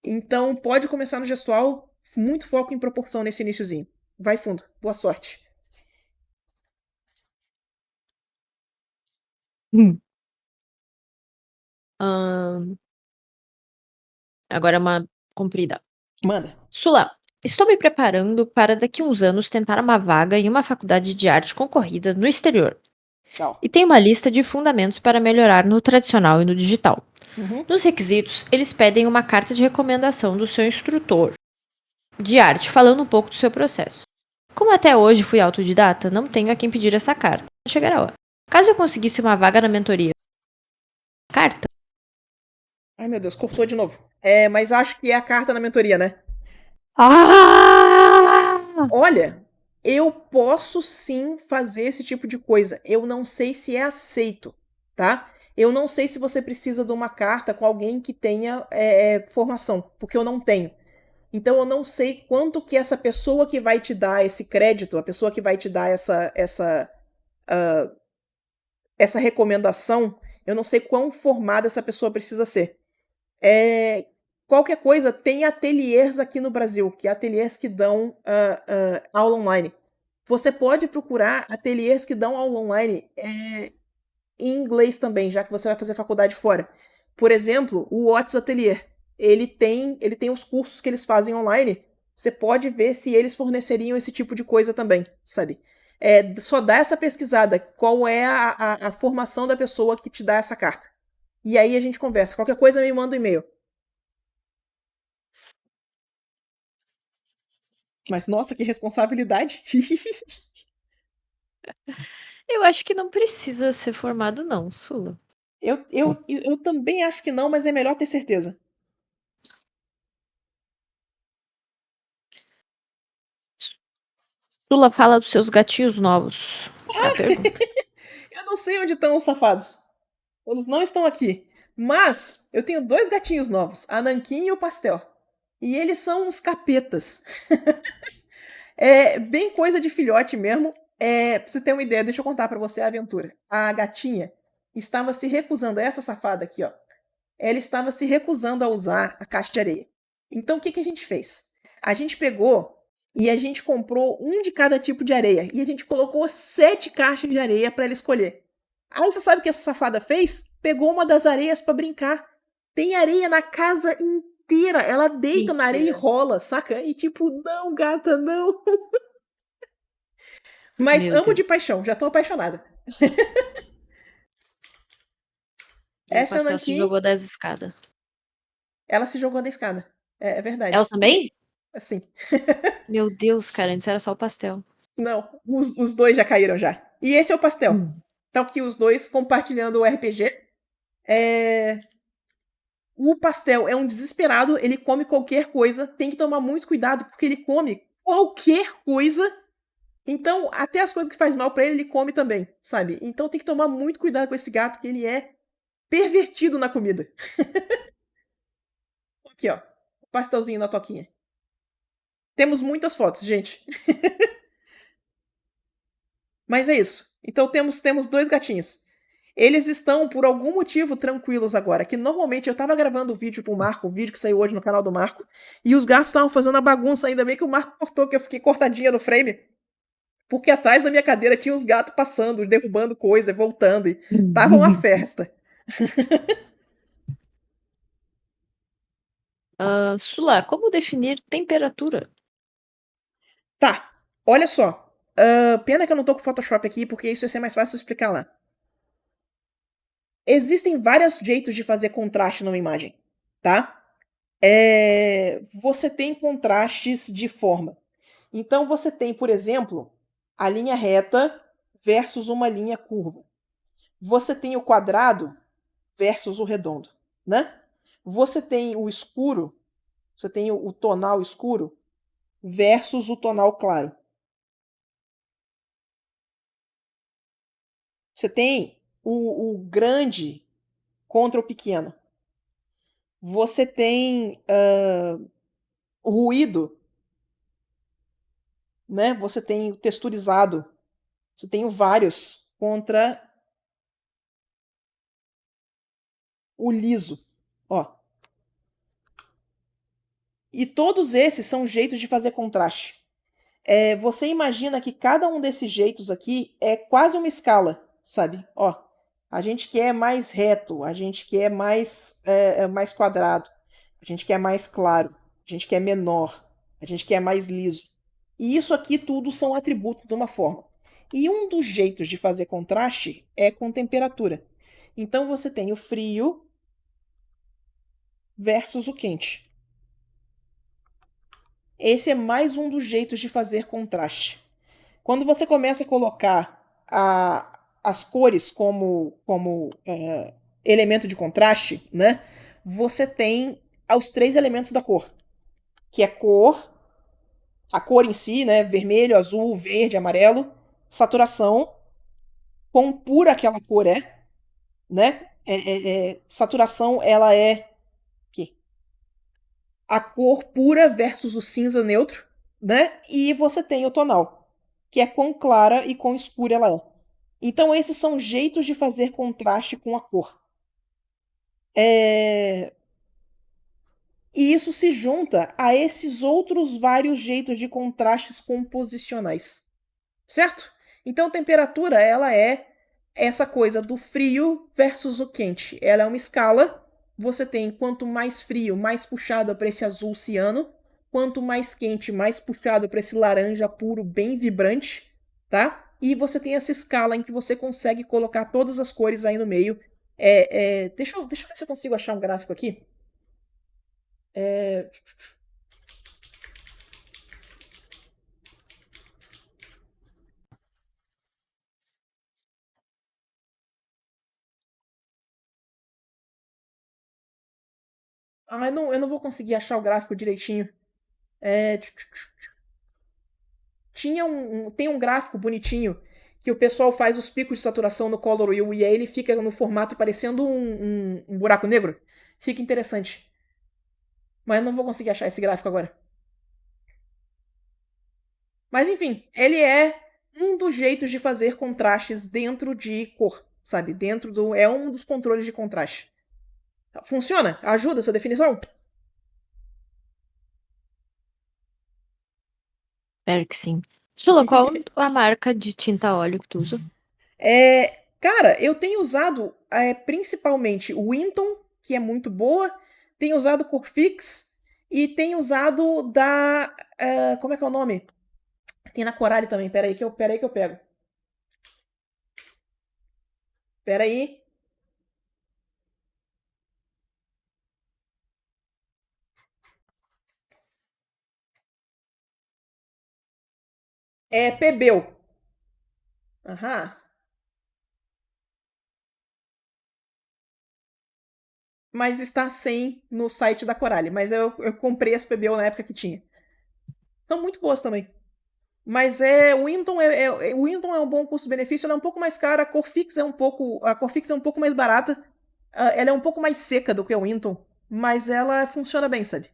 Então, pode começar no gestual, muito foco em proporção nesse iníciozinho. Vai fundo. Boa sorte. Agora é uma comprida. Manda. Sula, estou me preparando para daqui a uns anos tentar uma vaga em uma faculdade de arte concorrida no exterior. Tchau. E tenho uma lista de fundamentos para melhorar no tradicional e no digital. Uhum. Nos requisitos, eles pedem uma carta de recomendação do seu instrutor de arte, falando um pouco do seu processo. Como até hoje fui autodidata, não tenho a quem pedir essa carta. Chegará a hora. Caso eu conseguisse uma vaga na mentoria, carta? Ai, meu Deus, cortou de novo. Mas acho que é a carta na mentoria, né? Ah! Olha, eu posso sim fazer esse tipo de coisa. Eu não sei se é aceito, tá? Eu não sei se você precisa de uma carta com alguém que tenha formação, porque eu não tenho. Então eu não sei quanto que essa pessoa que vai te dar esse crédito, a pessoa que vai te dar essa recomendação, eu não sei quão formada essa pessoa precisa ser. qualquer coisa, tem ateliês aqui no Brasil, que é ateliês que dão aula online. Você pode procurar ateliês que dão aula online em inglês também, já que você vai fazer faculdade fora. Por exemplo, o What's Atelier. Ele tem os cursos que eles fazem online. Você pode ver se eles forneceriam esse tipo de coisa também, sabe? Só dá essa pesquisada. Qual é a formação da pessoa que te dá essa carta? E aí a gente conversa. Qualquer coisa me manda um e-mail. Mas nossa, que responsabilidade. Eu acho que não precisa ser formado não, Sula. Eu também acho que não, mas é melhor ter certeza. Sula, fala dos seus gatinhos novos. É a pergunta. Eu não sei onde estão os safados. Eles não estão aqui. Mas eu tenho 2 gatinhos novos, a Nanquim e o Pastel. E eles são uns capetas. É bem coisa de filhote mesmo. Pra você ter uma ideia, deixa eu contar pra você a aventura. A gatinha estava se recusando, essa safada aqui, ó. Ela estava se recusando a usar a caixa de areia. Então o que a gente fez? A gente pegou e a gente comprou um de cada tipo de areia. E a gente colocou 7 caixas de areia para ela escolher. Aí você sabe o que essa safada fez? Pegou uma das areias para brincar. Tem areia na casa inteira. Ela deita na areia e Mentira. rola, saca? E tipo, não, gata, não. Mas Meu amo Deus. de paixão, já tô apaixonada. E o Essa é a pastel se Nanquim, jogou das escadas. ela se jogou da escada. É Ela verdade. também? Assim. Meu Deus, cara, antes era só o pastel. Não, os dois já caíram já. E esse é o pastel. Hum. Então aqui os dois compartilhando o RPG. É... O pastel é um desesperado, ele come qualquer coisa, tem que tomar muito cuidado porque ele come qualquer coisa. Então, até as coisas que faz mal pra ele, ele come também, sabe? Então tem que tomar muito cuidado com esse gato, que ele é pervertido na comida. Aqui, ó. O pastelzinho na toquinha. Temos muitas fotos, gente. Mas é isso. Então temos 2 gatinhos. Eles estão, por algum motivo, tranquilos agora. Que normalmente eu tava gravando o vídeo pro Marco, o vídeo que saiu hoje no canal do Marco, e os gatos estavam fazendo a bagunça, ainda bem que o Marco cortou, que eu fiquei cortadinha no frame. Porque atrás da minha cadeira tinha os gatos passando, derrubando coisa, voltando. E tava uma festa. Sula, como definir temperatura? Tá, olha só. Pena que eu não tô com o Photoshop aqui, porque isso ia ser mais fácil de explicar lá. Existem vários jeitos de fazer contraste numa imagem, tá? Você tem contrastes de forma. Então você tem, por exemplo, a linha reta versus uma linha curva. Você tem o quadrado versus o redondo, né? Você tem o escuro, você tem o tonal escuro versus o tonal claro. Você tem o grande contra o pequeno. Você tem o ruído, né? Você tem o texturizado. Você tem o vários contra o liso. Ó. E todos esses são jeitos de fazer contraste. Você imagina que cada um desses jeitos aqui é quase uma escala, sabe? Ó, a gente quer mais reto, a gente quer mais quadrado, a gente quer mais claro, a gente quer menor, a gente quer mais liso. E isso aqui tudo são atributos de uma forma. E um dos jeitos de fazer contraste é com temperatura. Então você tem o frio versus o quente. Esse é mais um dos jeitos de fazer contraste. Quando você começa a colocar as cores como elemento de contraste, né? Você tem os 3 elementos da cor, que é a cor em si, né? Vermelho, azul, verde, amarelo, saturação, quão pura aquela cor é, né? Saturação, ela é a cor pura versus o cinza neutro, né? E você tem o tonal, que é quão clara e quão escura ela é. Então, esses são jeitos de fazer contraste com a cor. E isso se junta a esses outros vários jeitos de contrastes composicionais, certo? Então, temperatura, ela é essa coisa do frio versus o quente. Ela é uma escala. Você tem quanto mais frio, mais puxado para esse azul ciano, quanto mais quente, mais puxado para esse laranja puro, bem vibrante, tá? E você tem essa escala em que você consegue colocar todas as cores aí no meio. Deixa eu ver se eu consigo achar um gráfico aqui. É... Ah, eu não vou conseguir achar o gráfico direitinho. É... Tem um gráfico bonitinho que o pessoal faz os picos de saturação no Color Wheel e aí ele fica no formato parecendo um buraco negro. Fica interessante. Mas eu não vou conseguir achar esse gráfico agora. Mas enfim, ele é um dos jeitos de fazer contrastes dentro de cor, sabe? É um dos controles de contraste. Funciona? Ajuda essa definição? Espero que sim. Sula, qual a marca de tinta óleo que tu usa? Cara, eu tenho usado principalmente o Winton, que é muito boa, tenho usado Corfix e tenho usado da. Como é que é o nome? Tem na Coralie também, peraí que eu pego. Peraí. É Pebel. Aham. Mas está sem no site da Coralie. Mas eu comprei as Pebel na época que tinha. São muito boas também. Mas o Winton o Winton é um bom custo-benefício, ela é um pouco mais cara, a Corfix é um pouco mais barata, ela é um pouco mais seca do que o Winton, mas ela funciona bem, sabe?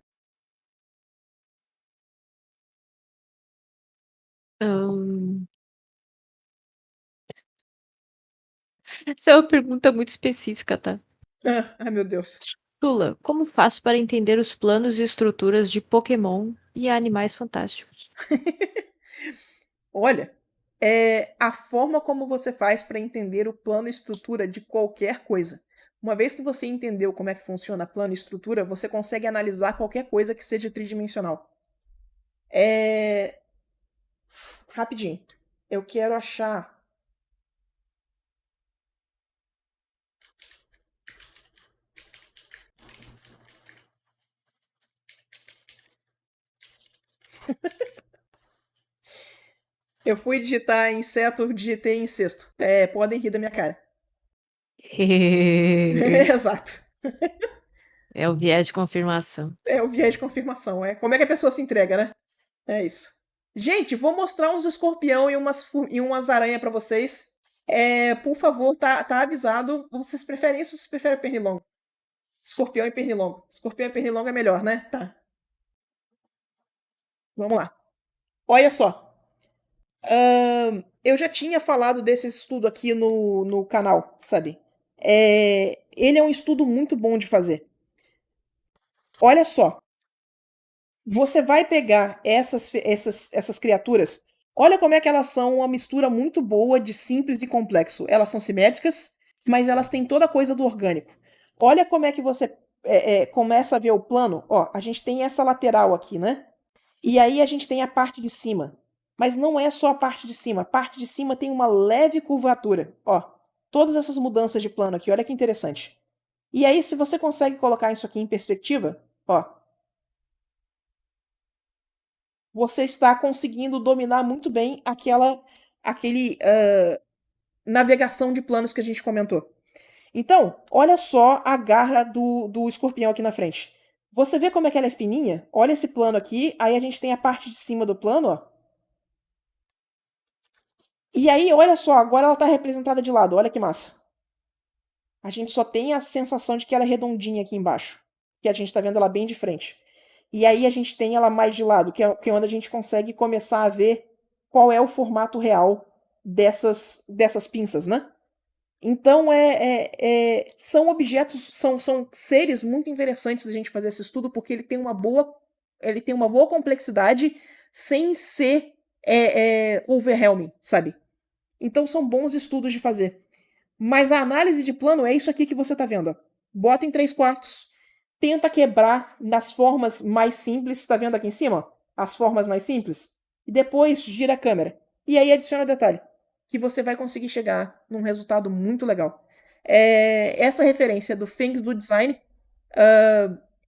Ahn, Essa é uma pergunta muito específica, tá? Ai, meu Deus. Sula, como faço para entender os planos e estruturas de Pokémon e Animais Fantásticos? Olha, é a forma como você faz para entender o plano e estrutura de qualquer coisa. Uma vez que você entendeu como é que funciona plano e estrutura, você consegue analisar qualquer coisa que seja tridimensional. É... Rapidinho. Eu quero achar. Eu fui digitar inseto, digitei incesto. Podem rir da minha cara. Exato. É o viés de confirmação. É o viés de confirmação. Como é que a pessoa se entrega, né? É isso. Gente, vou mostrar uns escorpião e umas aranhas pra vocês. Por favor, tá avisado. Vocês preferem isso ou vocês preferem pernilongo? Escorpião e pernilongo. Escorpião e pernilongo é melhor, né? Tá. Vamos lá. Olha só. Eu já tinha falado desse estudo aqui no canal, sabe? Ele é um estudo muito bom de fazer. Olha só. Você vai pegar essas criaturas. Olha como é que elas são uma mistura muito boa de simples e complexo. Elas são simétricas, mas elas têm toda a coisa do orgânico. Olha como é que você começa a ver o plano. Ó, a gente tem essa lateral aqui, né? E aí a gente tem a parte de cima. Mas não é só a parte de cima. A parte de cima tem uma leve curvatura. Ó, todas essas mudanças de plano aqui, olha que interessante. E aí, se você consegue colocar isso aqui em perspectiva, ó, você está conseguindo dominar muito bem aquele navegação de planos que a gente comentou. Então, olha só a garra do escorpião aqui na frente. Você vê como é que ela é fininha? Olha esse plano aqui, aí a gente tem a parte de cima do plano, ó. E aí, olha só, agora ela está representada de lado, olha que massa. A gente só tem a sensação de que ela é redondinha aqui embaixo, que a gente está vendo ela bem de frente. E aí a gente tem ela mais de lado, que é onde a gente consegue começar a ver qual é o formato real dessas pinças, né? Então são objetos, são seres muito interessantes da gente fazer esse estudo, porque ele tem uma boa complexidade sem ser overwhelming, sabe? Então são bons estudos de fazer. Mas a análise de plano é isso aqui que você tá vendo. Ó. Bota em 3/4, tenta quebrar nas formas mais simples, tá vendo aqui em cima? Ó? As formas mais simples. E depois gira a câmera. E aí adiciona detalhe, que você vai conseguir chegar num resultado muito legal. Essa referência do Feng do Design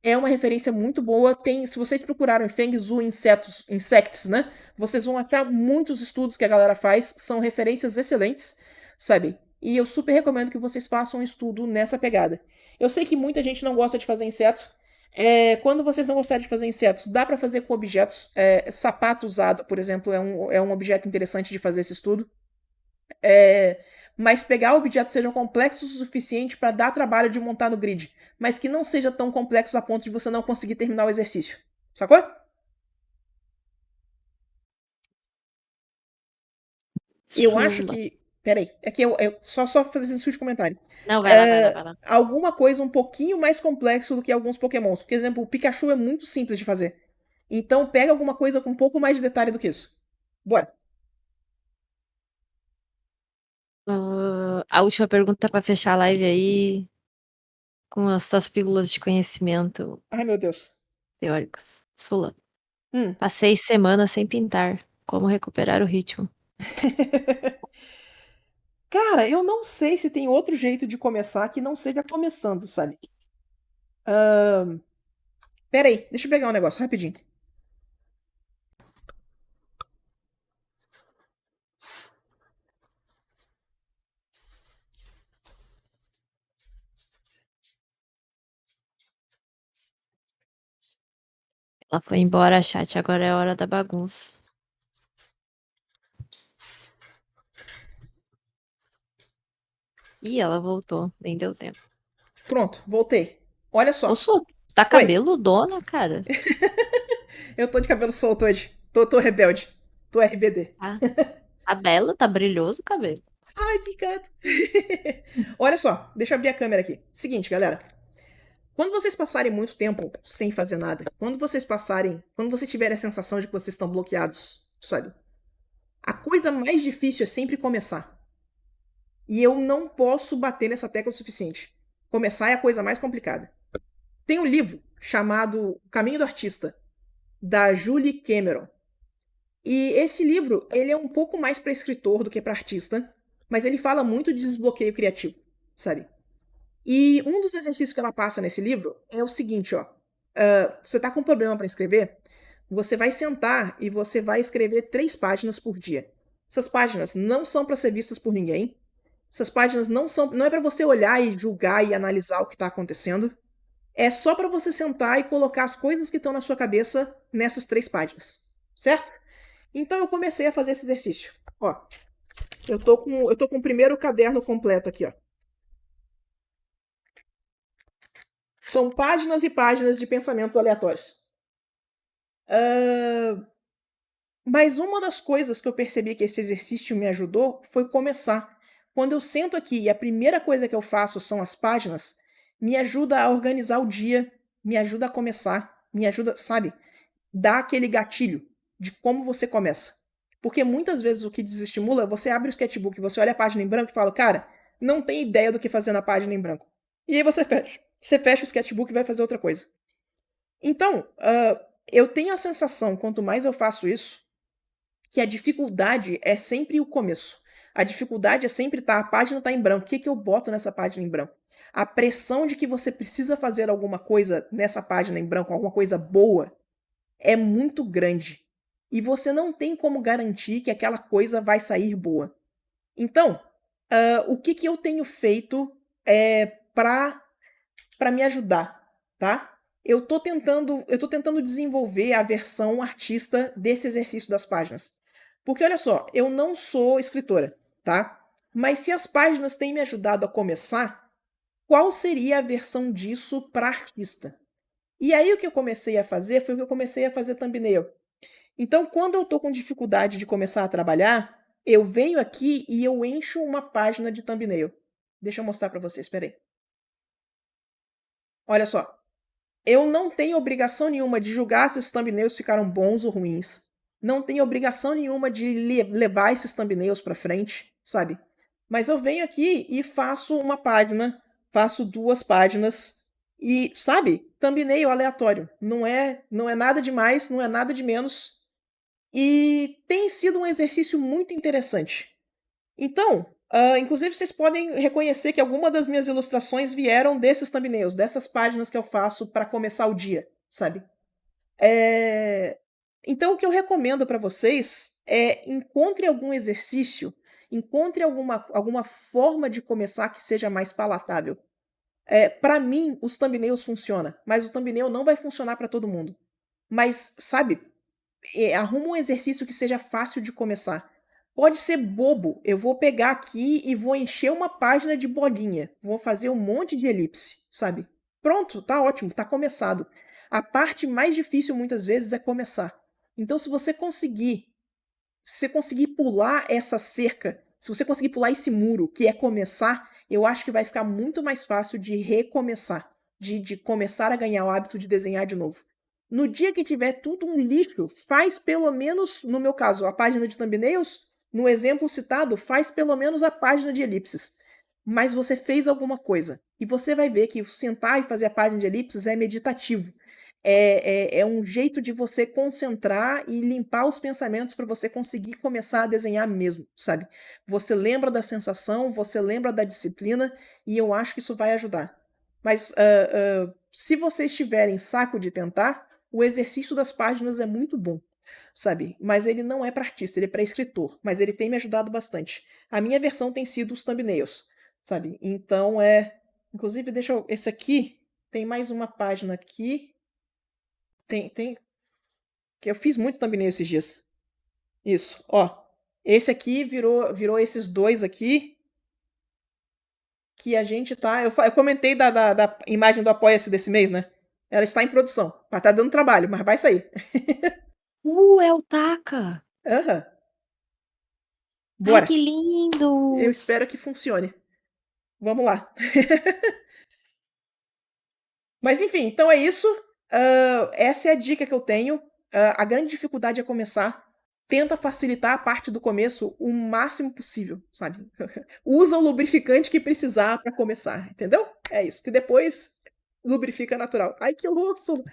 é uma referência muito boa. Se vocês procuraram Feng Shui Insects, né? Vocês vão achar muitos estudos que a galera faz, são referências excelentes, sabe? E eu super recomendo que vocês façam um estudo nessa pegada. Eu sei que muita gente não gosta de fazer inseto. Quando vocês não gostarem de fazer insetos, dá para fazer com objetos. Sapato usado, por exemplo, é um objeto interessante de fazer esse estudo. Mas pegar objetos que sejam complexos o suficiente para dar trabalho de montar no grid, mas que não seja tão complexo a ponto de você não conseguir terminar o exercício. Sacou? Eu acho Chula. que. Peraí, é que eu só fazer esse de comentário. Não, vai lá, vai lá, vai lá. Alguma coisa um pouquinho mais complexo do que alguns Pokémons. Por exemplo, o Pikachu é muito simples de fazer. Então pega alguma coisa com um pouco mais de detalhe do que isso. Bora. A última pergunta pra fechar a live aí, com as suas pílulas de conhecimento Ai, meu Deus. teóricos. Sula, Hum. passei semana sem pintar. Como recuperar o ritmo? Cara, eu não sei se tem outro jeito de começar que não seja começando, sabe? Pera aí, deixa eu pegar um negócio rapidinho. Ela foi embora, chat. Agora é a hora da bagunça. Ih, ela voltou. Nem deu tempo. Pronto, voltei. Olha Ô, só. Sula, tá Oi, cabeludona, cara. eu tô de cabelo solto hoje. Tô rebelde. Tô RBD. Tá bela, tá brilhoso o cabelo. Ai, picado. Olha só, deixa eu abrir a câmera aqui. Seguinte, galera. Quando vocês passarem muito tempo sem fazer nada, quando vocês tiverem a sensação de que vocês estão bloqueados, sabe? A coisa mais difícil é sempre começar. E eu não posso bater nessa tecla o suficiente. Começar é a coisa mais complicada. Tem um livro chamado O Caminho do Artista, da Julie Cameron. E esse livro, ele é um pouco mais para escritor do que para artista, mas ele fala muito de desbloqueio criativo, sabe? E um dos exercícios que ela passa nesse livro é o seguinte, ó. Você tá com um problema para escrever? Você vai sentar e você vai escrever 3 páginas por dia. Essas páginas não são para ser vistas por ninguém. Essas páginas não é para você olhar e julgar e analisar o que está acontecendo. É só para você sentar e colocar as coisas que estão na sua cabeça nessas 3 páginas, certo? Então eu comecei a fazer esse exercício. Ó, eu tô com o primeiro caderno completo aqui, ó. São páginas e páginas de pensamentos aleatórios. Mas uma das coisas que eu percebi que esse exercício me ajudou foi começar. Quando eu sento aqui e a primeira coisa que eu faço são as páginas, me ajuda a organizar o dia, me ajuda a começar, me ajuda, sabe, dá aquele gatilho de como você começa. Porque muitas vezes o que desestimula, você abre o sketchbook, você olha a página em branco e fala, cara, não tem ideia do que fazer na página em branco. E aí você fecha. Você fecha o sketchbook e vai fazer outra coisa. Então, eu tenho a sensação, quanto mais eu faço isso, que a dificuldade é sempre o começo. A dificuldade é sempre a página está em branco. O que eu boto nessa página em branco? A pressão de que você precisa fazer alguma coisa nessa página em branco, alguma coisa boa, é muito grande. E você não tem como garantir que aquela coisa vai sair boa. Então, o que eu tenho feito para me ajudar, tá? Eu tô tentando desenvolver a versão artista desse exercício das páginas. Porque olha só, eu não sou escritora, tá? Mas se as páginas têm me ajudado a começar, qual seria a versão disso para artista? E aí o que eu comecei a fazer foi o que eu comecei a fazer thumbnail. Então, quando eu tô com dificuldade de começar a trabalhar, eu venho aqui e eu encho uma página de thumbnail. Deixa eu mostrar pra vocês, espera aí. Olha só. Eu não tenho obrigação nenhuma de julgar se esses thumbnails ficaram bons ou ruins. Não tenho obrigação nenhuma de levar esses thumbnails pra frente, sabe? Mas eu venho aqui e faço uma página, faço 2 páginas e, sabe, thumbnail aleatório. Não é nada demais, não é nada de menos. E tem sido um exercício muito interessante. Então, inclusive vocês podem reconhecer que alguma das minhas ilustrações vieram desses thumbnails, dessas páginas que eu faço para começar o dia, sabe? Então o que eu recomendo para vocês é encontre algum exercício, encontre alguma forma de começar que seja mais palatável. Para mim, os thumbnails funcionam, mas o thumbnail não vai funcionar para todo mundo. Mas, sabe, arruma um exercício que seja fácil de começar. Pode ser bobo, eu vou pegar aqui e vou encher uma página de bolinha, vou fazer um monte de elipse, sabe? Pronto, tá ótimo, tá começado. A parte mais difícil muitas vezes é começar. Então se você conseguir pular essa cerca, se você conseguir pular esse muro, que é começar, eu acho que vai ficar muito mais fácil de recomeçar, de começar a ganhar o hábito de desenhar de novo. No dia que tiver tudo um lixo, faz pelo menos, no meu caso, a página de thumbnails, no exemplo citado, faz pelo menos a página de elipses. Mas você fez alguma coisa. E você vai ver que sentar e fazer a página de elipses é meditativo. É um jeito de você concentrar e limpar os pensamentos para você conseguir começar a desenhar mesmo, sabe? Você lembra da sensação, você lembra da disciplina, e eu acho que isso vai ajudar. Mas se vocês tiverem saco de tentar, o exercício das páginas é muito bom, sabe? Mas ele não é para artista, ele é para escritor. Mas ele tem me ajudado bastante. A minha versão tem sido os thumbnails, sabe? Então inclusive, esse aqui tem mais uma página aqui. Tem. Que eu fiz muito thumbnail esses dias. Isso, ó. Esse aqui virou esses 2 aqui. Que a gente tá. Eu comentei da imagem do Apoia-se desse mês, né? Ela está em produção. Mas tá dando trabalho, mas vai sair. É o Taka. Aham. Ai, Bora. que lindo! Eu espero que funcione. Vamos lá. Mas enfim, então é isso. Essa é a dica que eu tenho. A grande dificuldade é começar. Tenta facilitar a parte do começo o máximo possível, sabe? Usa o lubrificante que precisar para começar, entendeu? É isso. Que depois lubrifica natural. Ai, que horror, Sula.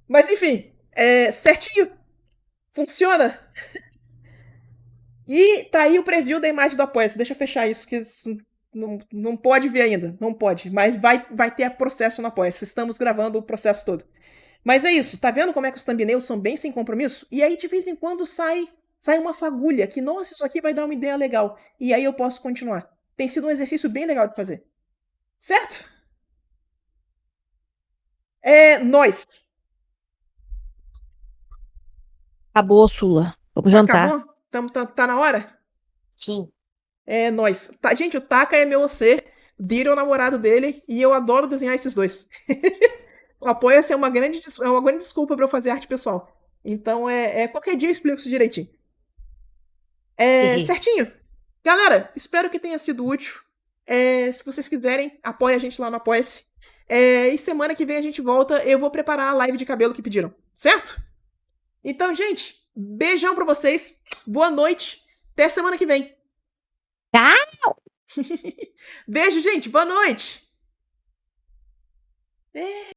Mas enfim, certinho. Funciona. E tá aí o preview da imagem do Apoia-se. Deixa eu fechar isso, que isso não pode ver ainda. Não pode. Mas vai ter processo no Apoia-se. Estamos gravando o processo todo. Mas é isso. Tá vendo como é que os thumbnails são bem sem compromisso? E aí, de vez em quando, sai uma fagulha que, nossa, isso aqui vai dar uma ideia legal. E aí eu posso continuar. Tem sido um exercício bem legal de fazer. Certo? Nós. Acabou, Sula. Vamos jantar. Acabou? Tá na hora? Sim. Nós. Tá, gente, o Taka é meu OC. Dira é o namorado dele. E eu adoro desenhar esses dois. O Apoia-se é uma grande desculpa pra eu fazer arte pessoal. Então, qualquer dia eu explico isso direitinho. Certinho. Galera, espero que tenha sido útil. Se vocês quiserem, apoia a gente lá no Apoia-se. E semana que vem a gente volta. Eu vou preparar a live de cabelo que pediram. Certo? Então, gente, beijão pra vocês. Boa noite. Até semana que vem. Tchau! Beijo, gente. Boa noite.